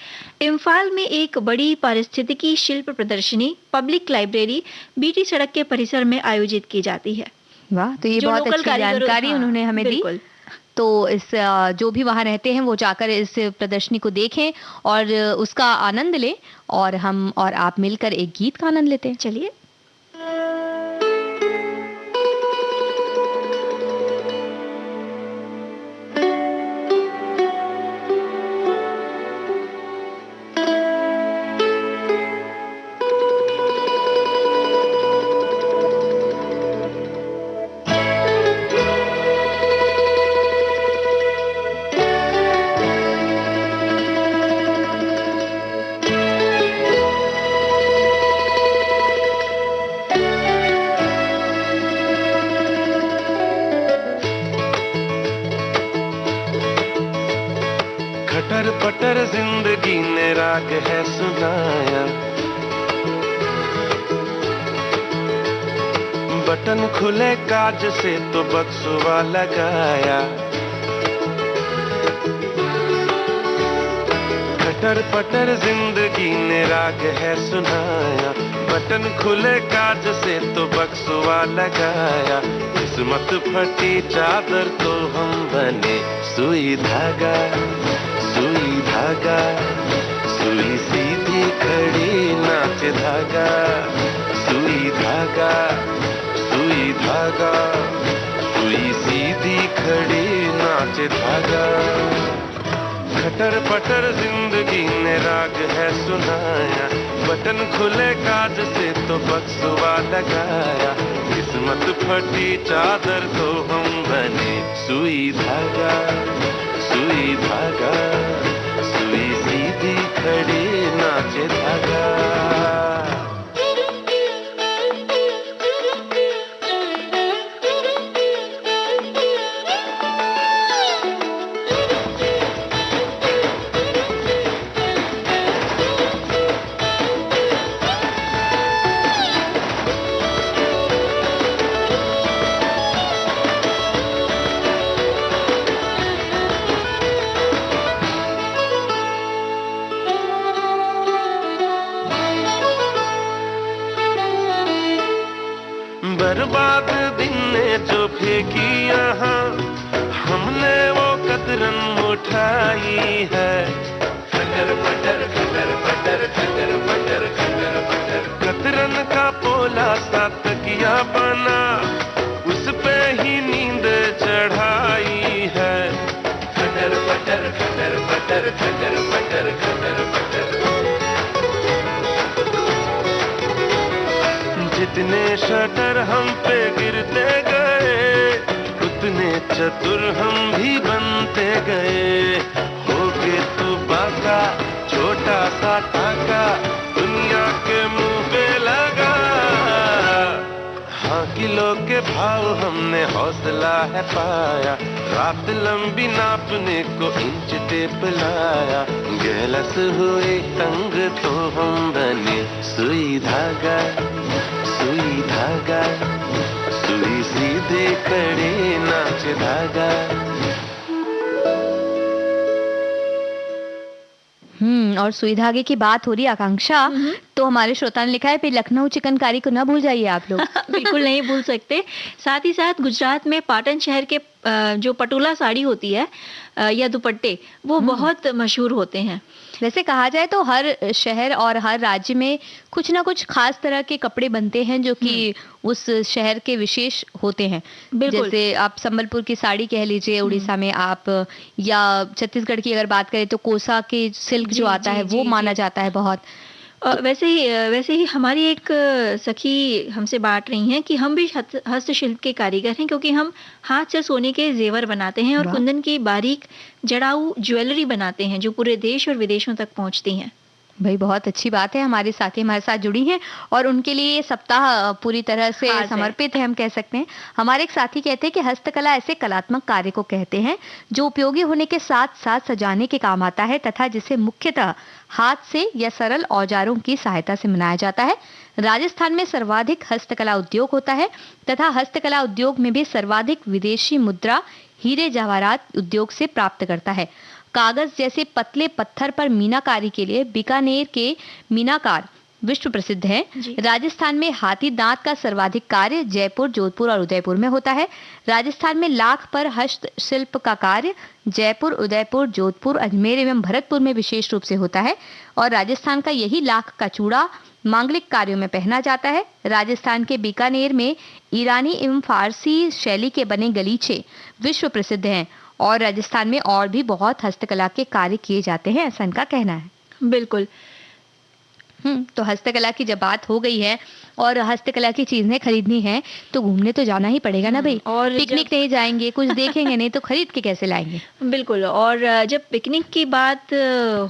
इम्फाल में एक बड़ी पारिस्थितिकी शिल्प प्रदर्शनी पब्लिक लाइब्रेरी बीटी सड़क के परिसर में आयोजित की जाती है। वाह, तो ये बहुत अच्छी जानकारी उन्होंने हमें दी। तो इस जो भी वहाँ रहते हैं वो जाकर इस प्रदर्शनी को देखें और उसका आनंद लें, और हम और आप मिलकर एक गीत का आनंद लेते हैं। चलिए। खटर पटर जिंदगी ने राग है सुनाया, बटन खुले काज से तो बक्सुआ लगाया। खटर पटर जिंदगी ने राग है सुनाया, बटन खुले काज से तो बक्सुआ लगाया। किस्मत फटी चादर तो हम बने सुई धागा, सुई धागा, सुई सीधी खड़ी नाचे धागा, सुई धागा, सुई धागा, सुई सीधी खड़ी नाचे धागा। खटर पटर जिंदगी ने राग है सुनाया, बटन खुले काज से तो बक्सवा लगाया, किस्मत फटी चादर तो हम बने, सुई धागा, सुई धागा, सुई सीधी खड़ी नाचे धागा। बर्बाद दिन ने जो फेंकी यहाँ, हमने वो कतरन उठाई है। खटर पटर खटर पटर खटर पटर खटर पटर, कतरन का पोला सा तकिया बना, उस पे ही नींद चढ़ाई है। खटर पटर खटर पटर खटर पटर खटर पटर, जितने शटर हम पे गिरते गए, उतने चतुर हम भी बनते गए। हो के तू बाका छोटा सा टाका, दुनिया के मुंह पे लगा। हाँ किलो के भाव हमने हौसला है पाया, रात लंबी नापने को इंच टेप लाया। गिलस हुए तंग तो हम बने, सुई धागा, सुई धागा, सुई सीधे खड़े नाचे धागा। और सुई धागे की बात हो रही आकांक्षा, तो हमारे श्रोता ने लिखा है फिर लखनऊ चिकनकारी को ना भूल जाइए आप लोग। बिल्कुल नहीं भूल सकते। साथ ही साथ गुजरात में पाटन शहर के जो पटोला साड़ी होती है या दुपट्टे, वो बहुत मशहूर होते हैं। वैसे कहा जाए तो हर शहर और हर राज्य में कुछ ना कुछ खास तरह के कपड़े बनते हैं जो कि उस शहर के विशेष होते हैं। जैसे आप संबलपुर की साड़ी कह लीजिए, उड़ीसा में आप, या छत्तीसगढ़ की अगर बात करें तो कोसा के सिल्क जो आता है वो माना जाता है बहुत। वैसे ही हमारी एक सखी हमसे बांट रही हैं कि हम भी हस्तशिल्प के कारीगर हैं, क्योंकि हम हाथ से सोने के जेवर बनाते हैं और कुंदन की बारीक जड़ाऊ ज्वेलरी बनाते हैं जो पूरे देश और विदेशों तक पहुंचती हैं। भाई बहुत अच्छी बात है, हमारे साथी हमारे साथ जुड़ी हैं और उनके लिए ये सप्ताह पूरी तरह से समर्पित है, हम कह सकते हैं। हमारे एक साथी कहते हैं कि हस्तकला ऐसे कलात्मक कार्य को कहते हैं जो उपयोगी होने के साथ साथ सजाने के काम आता है तथा जिसे मुख्यतः हाथ से या सरल औजारों की सहायता से बनाया जाता है। राजस्थान में सर्वाधिक हस्तकला उद्योग होता है तथा हस्तकला उद्योग में भी सर्वाधिक विदेशी मुद्रा हीरे जवाहरात उद्योग से प्राप्त करता है। कागज जैसे पतले पत्थर पर मीनाकारी के लिए बीकानेर के मीनाकार विश्व प्रसिद्ध है। राजस्थान में हाथी दांत का सर्वाधिक कार्य जयपुर, जोधपुर और उदयपुर में होता है। राजस्थान में लाख पर हस्तशिल्प का कार्य जयपुर, उदयपुर, जोधपुर, अजमेर एवं भरतपुर में विशेष रूप से होता है और राजस्थान का यही लाख का चूड़ा मांगलिक कार्यों में पहना जाता है। राजस्थान के बीकानेर में ईरानी एवं फारसी शैली के बने गलीचे विश्व प्रसिद्ध हैं और राजस्थान में और भी बहुत हस्तकला के कार्य किए जाते हैं, ऐसा इनका कहना है। बिल्कुल। तो हस्तकला की जब बात हो गई है और हस्तकला की चीजें खरीदनी है तो घूमने तो जाना ही पड़ेगा ना भाई। और पिकनिक नहीं जाएंगे, कुछ देखेंगे नहीं तो खरीद के कैसे लाएंगे। बिल्कुल। और जब पिकनिक की बात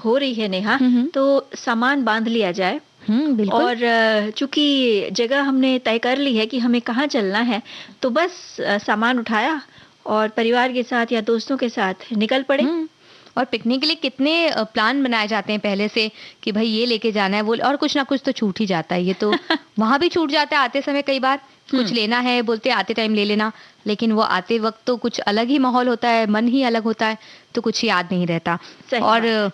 हो रही है नेहा, तो सामान बांध लिया जाए। और चूंकि जगह हमने तय कर ली है कि हमें कहाँ चलना है, तो बस सामान उठाया और परिवार के साथ या दोस्तों के साथ निकल पड़े। और पिकनिक के लिए कितने प्लान बनाए जाते हैं पहले से कि भाई ये लेके जाना है वो, और कुछ ना कुछ तो छूट ही जाता है। ये तो वहां भी छूट जाता है आते समय, कई बार कुछ लेना है बोलते आते टाइम ले लेना, लेकिन वो आते वक्त तो कुछ अलग ही माहौल होता है, मन ही अलग होता है, तो कुछ याद नहीं रहता। और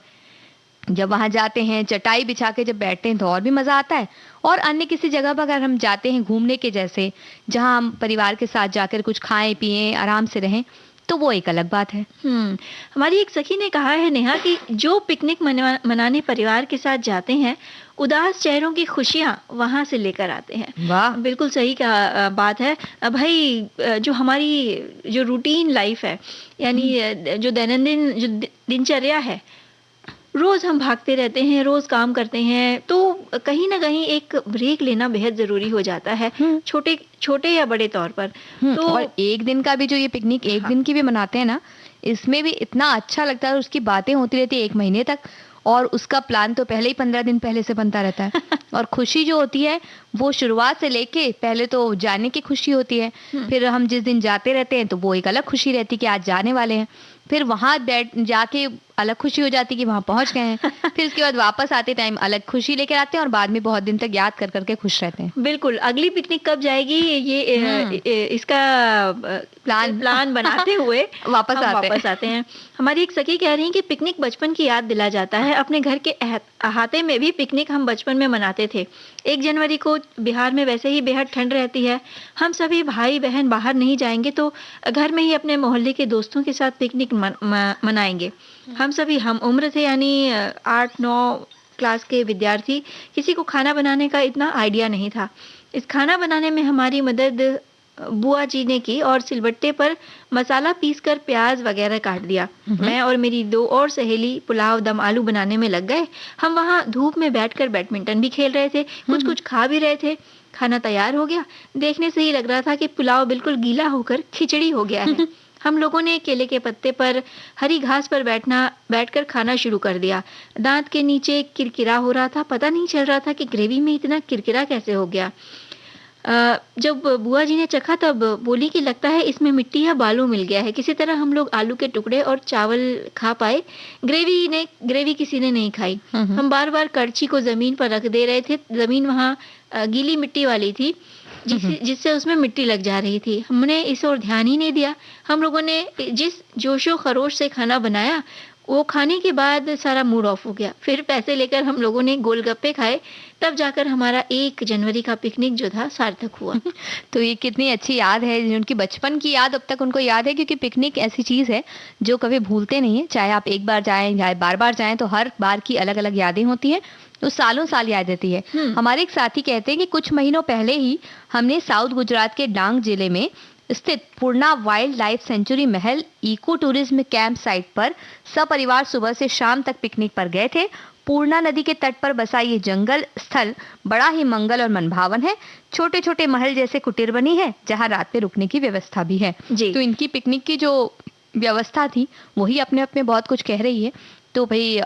जब वहां जाते हैं चटाई बिछा के जब बैठते हैं तो और भी मजा आता है। और अन्य किसी जगह पर अगर हम जाते हैं घूमने के, जैसे जहां हम परिवार के साथ जाकर कुछ खाएं पिएं आराम से रहें, तो वो एक अलग बात है। हमारी एक सखी ने कहा है नेहा कि जो पिकनिक मनाने परिवार के साथ जाते हैं, उदास चेहरों की खुशियां वहां से लेकर आते हैं। वाह, बिल्कुल सही का बात है भाई। जो हमारी जो रूटीन लाइफ है, यानी जो दैनंदिन जो दिनचर्या है, रोज हम भागते रहते हैं, रोज काम करते हैं, तो कहीं ना कहीं एक ब्रेक लेना बेहद जरूरी हो जाता है, छोटे छोटे या बड़े तौर पर। तो और एक दिन का भी जो ये पिकनिक एक दिन की भी मनाते हैं ना, इसमें भी इतना अच्छा लगता है, उसकी बातें होती रहती है 1 महीने तक, और उसका प्लान तो पहले ही 15 दिन पहले से बनता रहता है। और खुशी जो होती है वो शुरुआत से लेके, पहले तो जाने की खुशी होती है, फिर हम जिस दिन जाते रहते हैं तो वो एक अलग खुशी रहती है कि आज जाने वाले हैं, फिर वहां जाके अलग खुशी हो जाती है कि वहां पहुंच गए हैं, फिर उसके बाद वापस आते टाइम अलग खुशी लेकर आते हैं, और बाद में बहुत दिन तक याद कर करके खुश रहते हैं। बिल्कुल, अगली पिकनिक कब जाएगी ये इसका प्लान बनाते हुए वापस आते हैं। हमारी एक सखी कह रही हैं कि पिकनिक बचपन की याद दिला जाता है। अपने घर के अहाते में भी पिकनिक हम बचपन में मनाते थे। 1 जनवरी को बिहार में वैसे ही बेहद ठंड रहती है, हम सभी भाई बहन बाहर नहीं जाएंगे तो घर में ही अपने मोहल्ले के दोस्तों के साथ पिकनिक मनाएंगे। हम सभी हम उम्र थे, यानी 8-9 क्लास के विद्यार्थी। किसी को खाना बनाने का इतना आइडिया नहीं था। इस खाना बनाने में हमारी मदद बुआ जी ने की और सिलबट्टे पर मसाला पीसकर प्याज वगैरह काट दिया। मैं और मेरी 2 और सहेली पुलाव दम आलू बनाने में लग गए। हम वहां धूप में बैठकर बैडमिंटन भी खेल रहे थे, कुछ खा भी रहे थे। खाना तैयार हो गया। देखने से ही लग रहा था कि पुलाव बिल्कुल गीला होकर खिचड़ी हो गया है। हम लोगों ने केले के पत्ते पर हरी घास पर बैठकर खाना शुरू कर दिया। दांत के नीचे किरकिरा हो रहा था, पता नहीं चल रहा था कि ग्रेवी में इतना किरकिरा कैसे हो गया। जब बुआ जी ने चखा तब बोली कि लगता है इसमें मिट्टी या बालू मिल गया है। किसी तरह हम लोग आलू के टुकड़े और चावल खा पाए, ग्रेवी किसी ने नहीं खाई। हम बार बार करछी को जमीन पर रख दे रहे थे। जमीन वहाँ गीली मिट्टी वाली थी, जिससे उसमें मिट्टी लग जा रही थी। हमने इस ओर ध्यान ही नहीं दिया। हम लोगों ने जिस जोशो खरोश से खाना बनाया, वो खाने के बाद सारा मूड ऑफ हो गया। फिर पैसे लेकर हम लोगों ने गोलगप्पे खाए, तब जाकर हमारा 1 जनवरी का पिकनिक जो था सार्थक हुआ। तो ये कितनी अच्छी याद है, उनकी बचपन की याद अब तक उनको याद है, क्योंकि पिकनिक ऐसी चीज है जो कभी भूलते नहीं है। चाहे आप एक बार जाएं, चाहे बार जाएं, तो हर बार की अलग अलग यादें होती है, तो सालों साल याद रहती है। हमारे एक साथी कहते हैं कि कुछ महीनों पहले ही हमने साउथ गुजरात के डांग जिले में स्थित पूर्णा वाइल्ड लाइफ सेंचुरी महल इको टूरिज्म कैंप साइट पर सपरिवार सुबह से शाम तक पिकनिक पर गए थे। पूर्णा नदी के तट पर बसा ये जंगल स्थल बड़ा ही मंगल और मनभावन है। छोटे छोटे महल जैसे कुटीर बनी है, जहां रात में रुकने की व्यवस्था भी है। तो इनकी पिकनिक की जो व्यवस्था थी वही अपने आप में बहुत कुछ कह रही है। तो भाई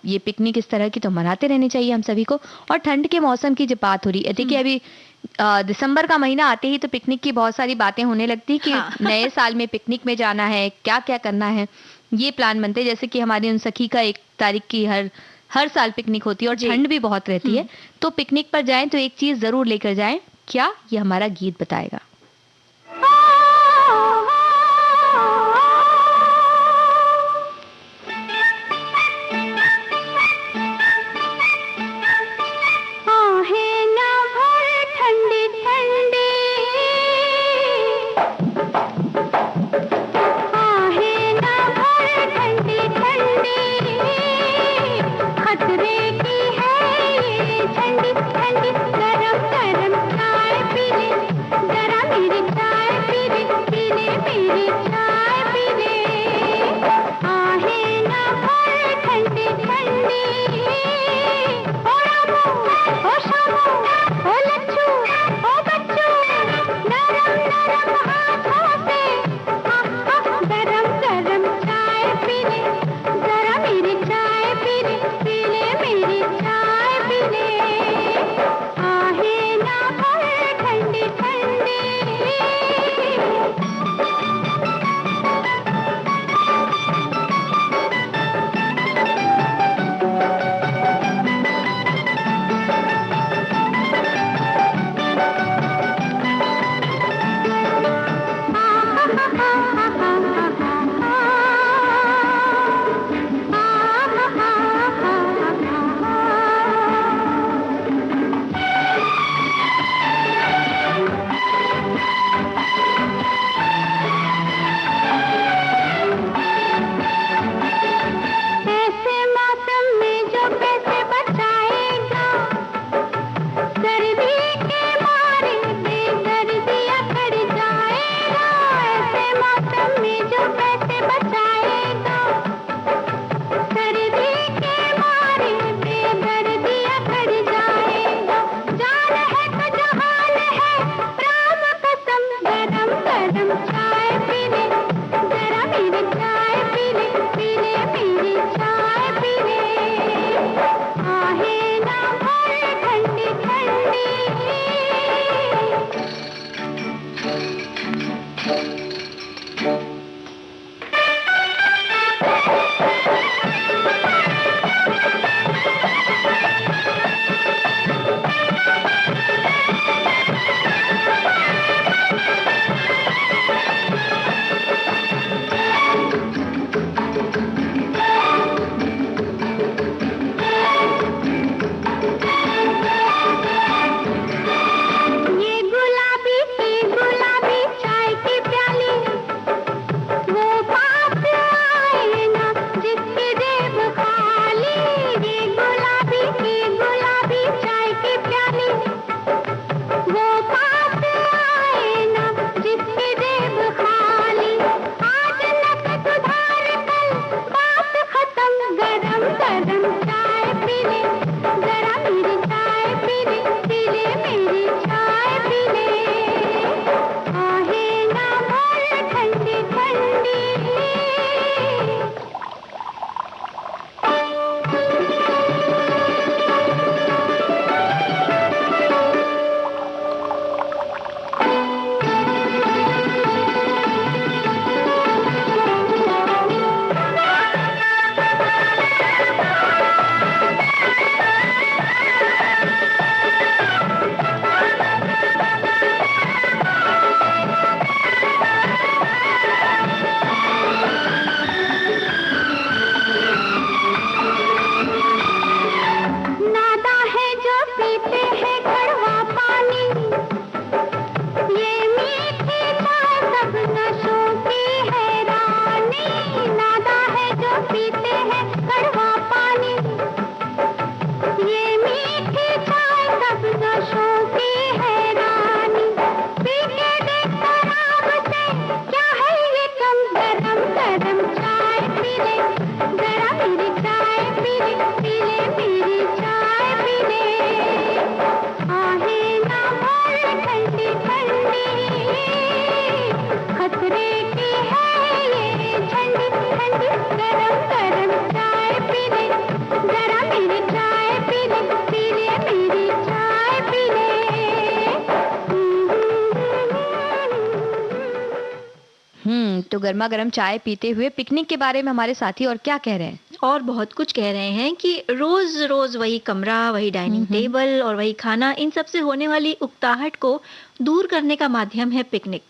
ये पिकनिक इस तरह की तो मनाते रहनी चाहिए हम सभी को। और ठंड के मौसम की जब बात हो रही है, देखिए अभी दिसंबर का महीना आते ही तो पिकनिक की बहुत सारी बातें होने लगती कि नए साल में पिकनिक में जाना है, क्या क्या करना है, ये प्लान बनते। जैसे कि हमारी उन सखी का 1 तारीख की हर साल पिकनिक होती है, और ठंड भी बहुत रहती है, तो पिकनिक पर जाएं तो एक चीज जरूर लेकर जाएं। क्या, ये हमारा गीत बताएगा। गरम गरम चाय पी ले, गरम गर्मा गर्म चाय पीते हुए पिकनिक के बारे में हमारे साथी और क्या कह रहे हैं? और बहुत कुछ कह रहे हैं कि रोज रोज वही कमरा, वही डाइनिंग टेबल और वही खाना, इन सब से होने वाली उकताहट को दूर करने का माध्यम है पिकनिक।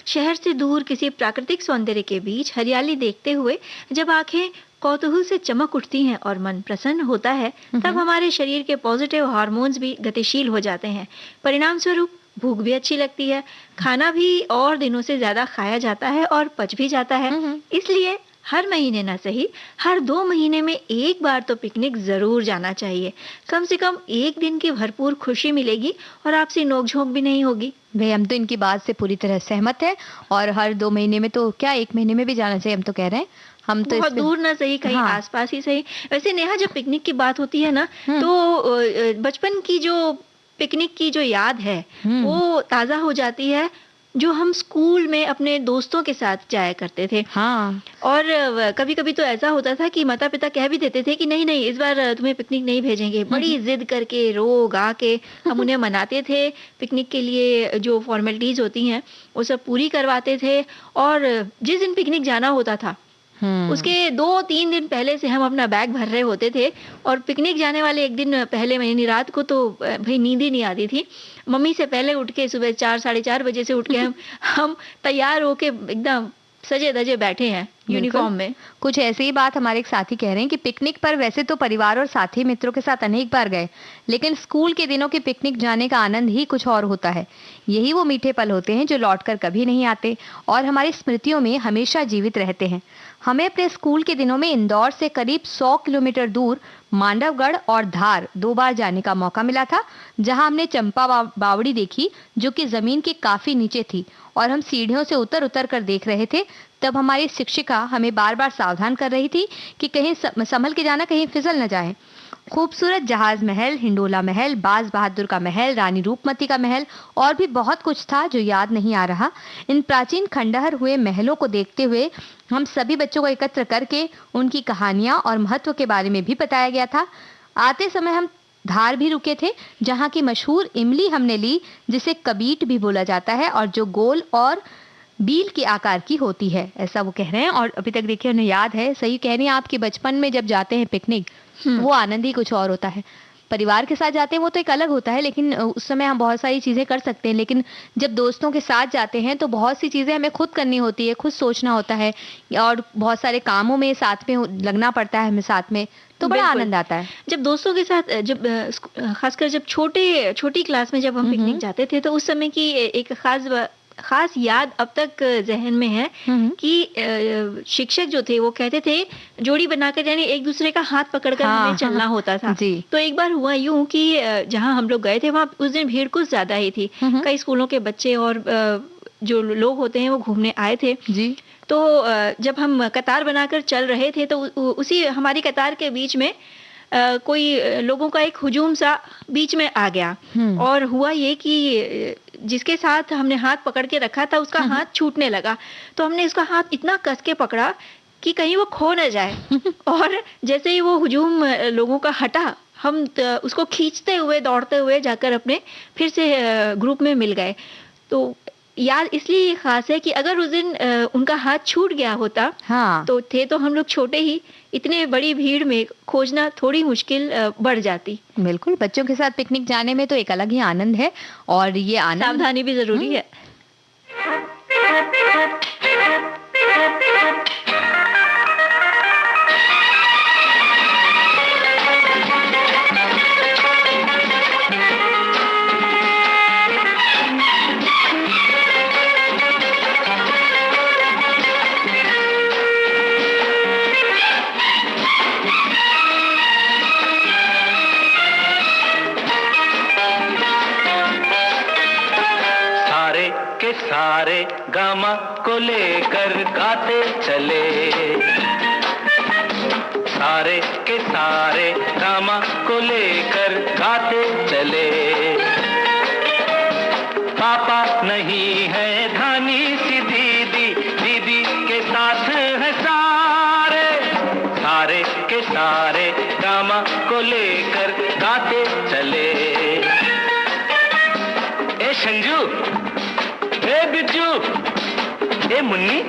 शहर से दूर किसी प्राकृतिक सौंदर्य के बीच हरियाली देखते हुए जब आंखें कौतूहल से चमक उठती हैं और मन प्रसन्न होता है, तब हमारे शरीर के पॉजिटिव हार्मोन्स भी गतिशील हो जाते हैं। परिणाम स्वरूप भूख भी अच्छी लगती है, खाना भी और दिनों से ज्यादा खाया जाता है और पच भी जाता है। इसलिए हर महीने ना सही, हर 2 महीने में एक बार तो पिकनिक जरूर जाना चाहिए। कम से कम एक दिन की भरपूर खुशी मिलेगी और आपसी नोकझोंक भी नहीं होगी। भाई हम तो इनकी बात से पूरी तरह सहमत है, और हर 2 महीने में तो क्या 1 महीने में भी जाना चाहिए, हम तो कह रहे हैं। हम तो बहुत दूर ना सही, कहीं आसपास ही सही। वैसे नेहा, जब पिकनिक की बात होती है ना, तो बचपन की जो पिकनिक की जो याद है वो ताजा हो जाती है, जो हम स्कूल में अपने दोस्तों के साथ जाया करते थे। और कभी कभी तो ऐसा होता था कि माता पिता कह भी देते थे कि नहीं नहीं, इस बार तुम्हें पिकनिक नहीं भेजेंगे। बड़ी जिद करके रो गा के हम उन्हें मनाते थे, पिकनिक के लिए जो फॉर्मेलिटीज होती हैं वो सब पूरी करवाते थे। और जिस दिन पिकनिक जाना होता था उसके 2-3 दिन पहले से हम अपना बैग भर रहे होते थे, और पिकनिक जाने वाले एक दिन पहले, महीने रात को तो भाई नींद ही नहीं आती थी। मम्मी से पहले उठ के सुबह 4 साढ़े 4 बजे से उठ के हम तैयार होके एकदम सजे धजे बैठे हैं यूनिफॉर्म में। कुछ ऐसे ही बात हमारे एक साथी कह रहे हैं कि पिकनिक पर वैसे तो परिवार और साथी मित्रों के साथ अनेक बार गए, लेकिन स्कूल के दिनों के पिकनिक जाने का आनंद ही कुछ और होता है। यही वो मीठे पल होते हैं जो लौटकर कभी नहीं आते और हमारी स्मृतियों में हमेशा जीवित रहते हैं। हमें अपने स्कूल के दिनों में इंदौर से करीब 100 किलोमीटर दूर मांडवगढ़ और धार 2 बार जाने का मौका मिला था, जहां हमने चंपा बावड़ी देखी, जो कि जमीन के काफी नीचे थी, और हम सीढ़ियों से उतर उतर कर देख रहे थे। तब हमारी शिक्षिका हमें बार बार सावधान कर रही थी कि कहीं संभल के जाना, कहीं फिसल न जाए। खूबसूरत जहाज महल, हिंडोला महल, बाज बहादुर का महल, रानी रूपमती का महल और भी बहुत कुछ था जो याद नहीं आ रहा। इन प्राचीन खंडहर हुए महलों को देखते हुए हम सभी बच्चों को एकत्र करके उनकी कहानियां और महत्व के बारे में भी बताया गया था। आते समय हम धार भी रुके थे, जहाँ की मशहूर इमली हमने ली, जिसे कबीट भी बोला जाता है और जो गोल और बील के आकार की होती है, ऐसा वो कह रहे हैं। और अभी तक देखिए उन्हें याद है। सही कह रही हैं आपकी, बचपन में जब जाते हैं पिकनिक वो आनंद ही कुछ और होता है। परिवार के साथ जाते हैं वो तो एक अलग होता है, लेकिन उस समय हम बहुत सारी चीजें कर सकते हैं, लेकिन जब दोस्तों के साथ जाते हैं तो बहुत सी चीजें हमें खुद करनी होती है, खुद सोचना होता है, और बहुत सारे कामों में साथ में लगना पड़ता है हमें साथ में, तो बड़ा आनंद आता है जब दोस्तों के साथ। जब खासकर जब छोटी क्लास में जब हम पिकनिक जाते थे, तो उस समय की एक खास याद अब तक जहन में है कि शिक्षक जो थे वो कहते थे जोड़ी बनाकर, यानी एक दूसरे का हाथ पकड़कर हमें चलना होता था। तो एक बार हुआ यूं कि जहां हम लोग गए थे वहां उस दिन भीड़ कुछ ज्यादा ही थी। कई स्कूलों के बच्चे और जो लोग होते हैं वो घूमने आए थे जी। तो जब हम कतार बनाकर चल रहे थे, तो उसी हमारी कतार के बीच में कोई लोगों का एक हुजूम सा बीच में आ गया, और हुआ ये कि जिसके साथ हमने हाथ पकड़ के रखा था उसका हाथ छूटने लगा। तो हमने उसका हाथ इतना कस के पकड़ा कि कहीं वो खो न जाए। और जैसे ही वो हुजूम लोगों का हटा, हम उसको खींचते हुए दौड़ते हुए जाकर अपने फिर से ग्रुप में मिल गए। तो याद इसलिए खास है कि अगर उस दिन उनका हाथ छूट गया होता, तो थे तो हम लोग छोटे ही, इतने बड़ी भीड़ में खोजना थोड़ी मुश्किल बढ़ जाती। बिल्कुल, बच्चों के साथ पिकनिक जाने में तो एक अलग ही आनंद है, और ये आनंद, सावधानी भी जरूरी है। सारे गामा को लेकर गाते चले, सारे के सारे गामा को लेकर गाते चले। पापा नहीं है धानी सी दीदी, दीदी के साथ है सारे, सारे के सारे गामा को लेकर गाते चले। ए संजू, ए बिज्जू, ए मुन्नी,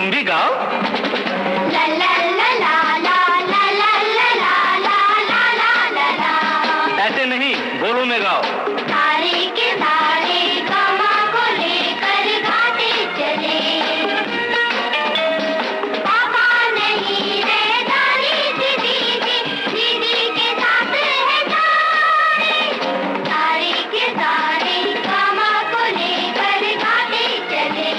तुम भी गाओ। ला ला ला ला ला ला ला ला ला ला ला ला। ऐसे नहीं, बोलो में गाओ। तारे के तारे गामा को लेकर गाते चले, पापा नहीं है दानी सी दीदी, दीदी के साथ है तारे। तारे के तारे गामा को लेकर गाते चले।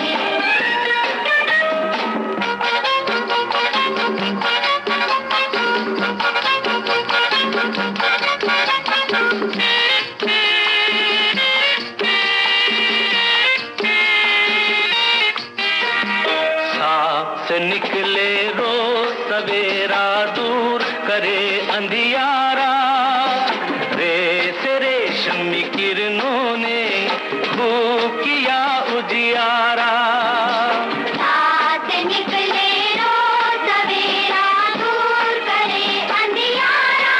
से निकले रोज सवेरा, दूर करे अंधियारा, रेस रेशमी किरणों ने खूब किया उजियारा। साथ निकले रोज सवेरा, दूर करे अंधियारा,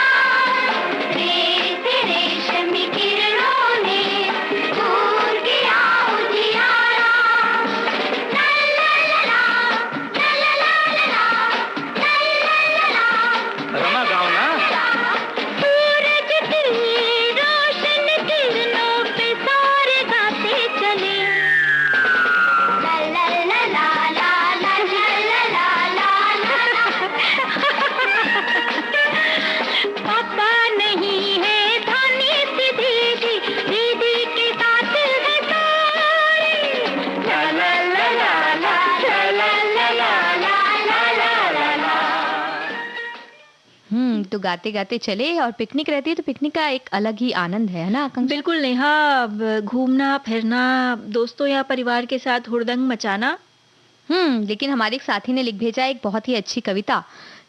रेस रेशमी किरणों ने दूर किया उजियारा। ला ला ला ला ला ला ला ला ला। रमा गाओ ना। सूरज की रोशन किरणों पे सारे गाते चले। ला ला ला ला ला ला ला ला ला ला। पापा नहीं है धानी सी दीदी, दीदी के साथ है तारे। ला ला ला ला ला ला ला ला ला ला ला। तो गाते गाते चले। और पिकनिक रहती है तो पिकनिक का एक अलग ही आनंद है ना आकांक्षा? बिल्कुल नेहा, घूमना फिरना, दोस्तों या परिवार के साथ हुड़दंग मचाना। लेकिन हमारे एक साथी ने लिख भेजा एक बहुत ही अच्छी कविता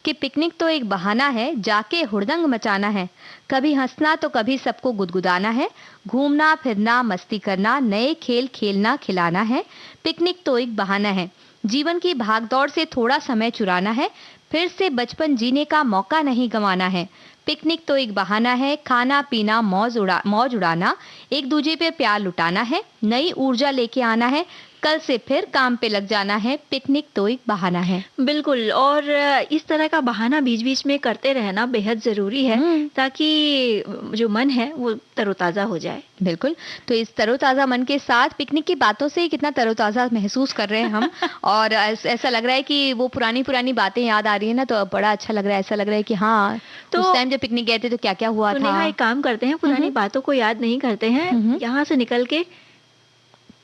कि पिकनिक तो एक बहाना है, जाके हुड़दंग मचाना है, कभी हंसना तो कभी सबको गुदगुदाना है, घूमना फिरना मस्ती करना, नए खेल खेलना खिलाना है। पिकनिक तो एक बहाना है, जीवन की भागदौड़ से थोड़ा समय चुराना है, फिर से बचपन जीने का मौका नहीं गंवाना है। पिकनिक तो एक बहाना है, खाना पीना मौज उड़ाना, एक दूजे पे प्यार लुटाना है, नई ऊर्जा लेके आना है, कल से फिर काम पे लग जाना है। पिकनिक तो एक बहाना है। बिल्कुल, और इस तरह का बहाना बीच बीच में करते रहना बेहद जरूरी है, ताकि जो मन है वो तरोताजा हो जाए। बिल्कुल, तो इस तरोताजा मन के साथ पिकनिक की बातों से कितना तरोताजा महसूस कर रहे हैं हम। और ऐसा लग रहा है कि वो पुरानी पुरानी बातें याद आ रही है ना, तो बड़ा अच्छा लग रहा है। ऐसा लग रहा है कि हाँ, तो उस टाइम जब पिकनिक गए थे तो क्या क्या हुआ था। नेहा, एक काम करते हैं, पुरानी बातों को याद नहीं करते हैं, यहाँ से निकल के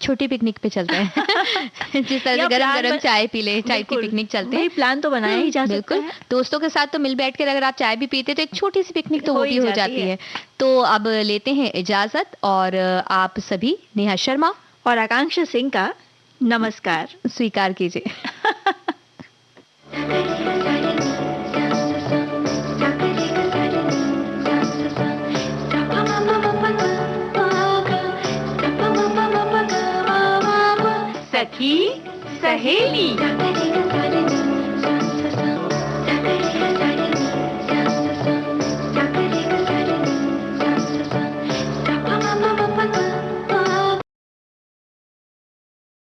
छोटी पिकनिक पे चलते हैं। जिस तरह से गरम गरम चाय पी ले, चाय की पिकनिक चलते हैं। प्लान तो बनाया ही जा सकता बिल्कुल है। दोस्तों के साथ तो मिल बैठ कर अगर आप चाय भी पीते तो एक छोटी सी पिकनिक तो वो भी हो जाती है। तो अब लेते हैं इजाजत, और आप सभी नेहा शर्मा और आकांक्षा सिंह का नमस्कार स्वीकार कीजिए। सखी सहेली।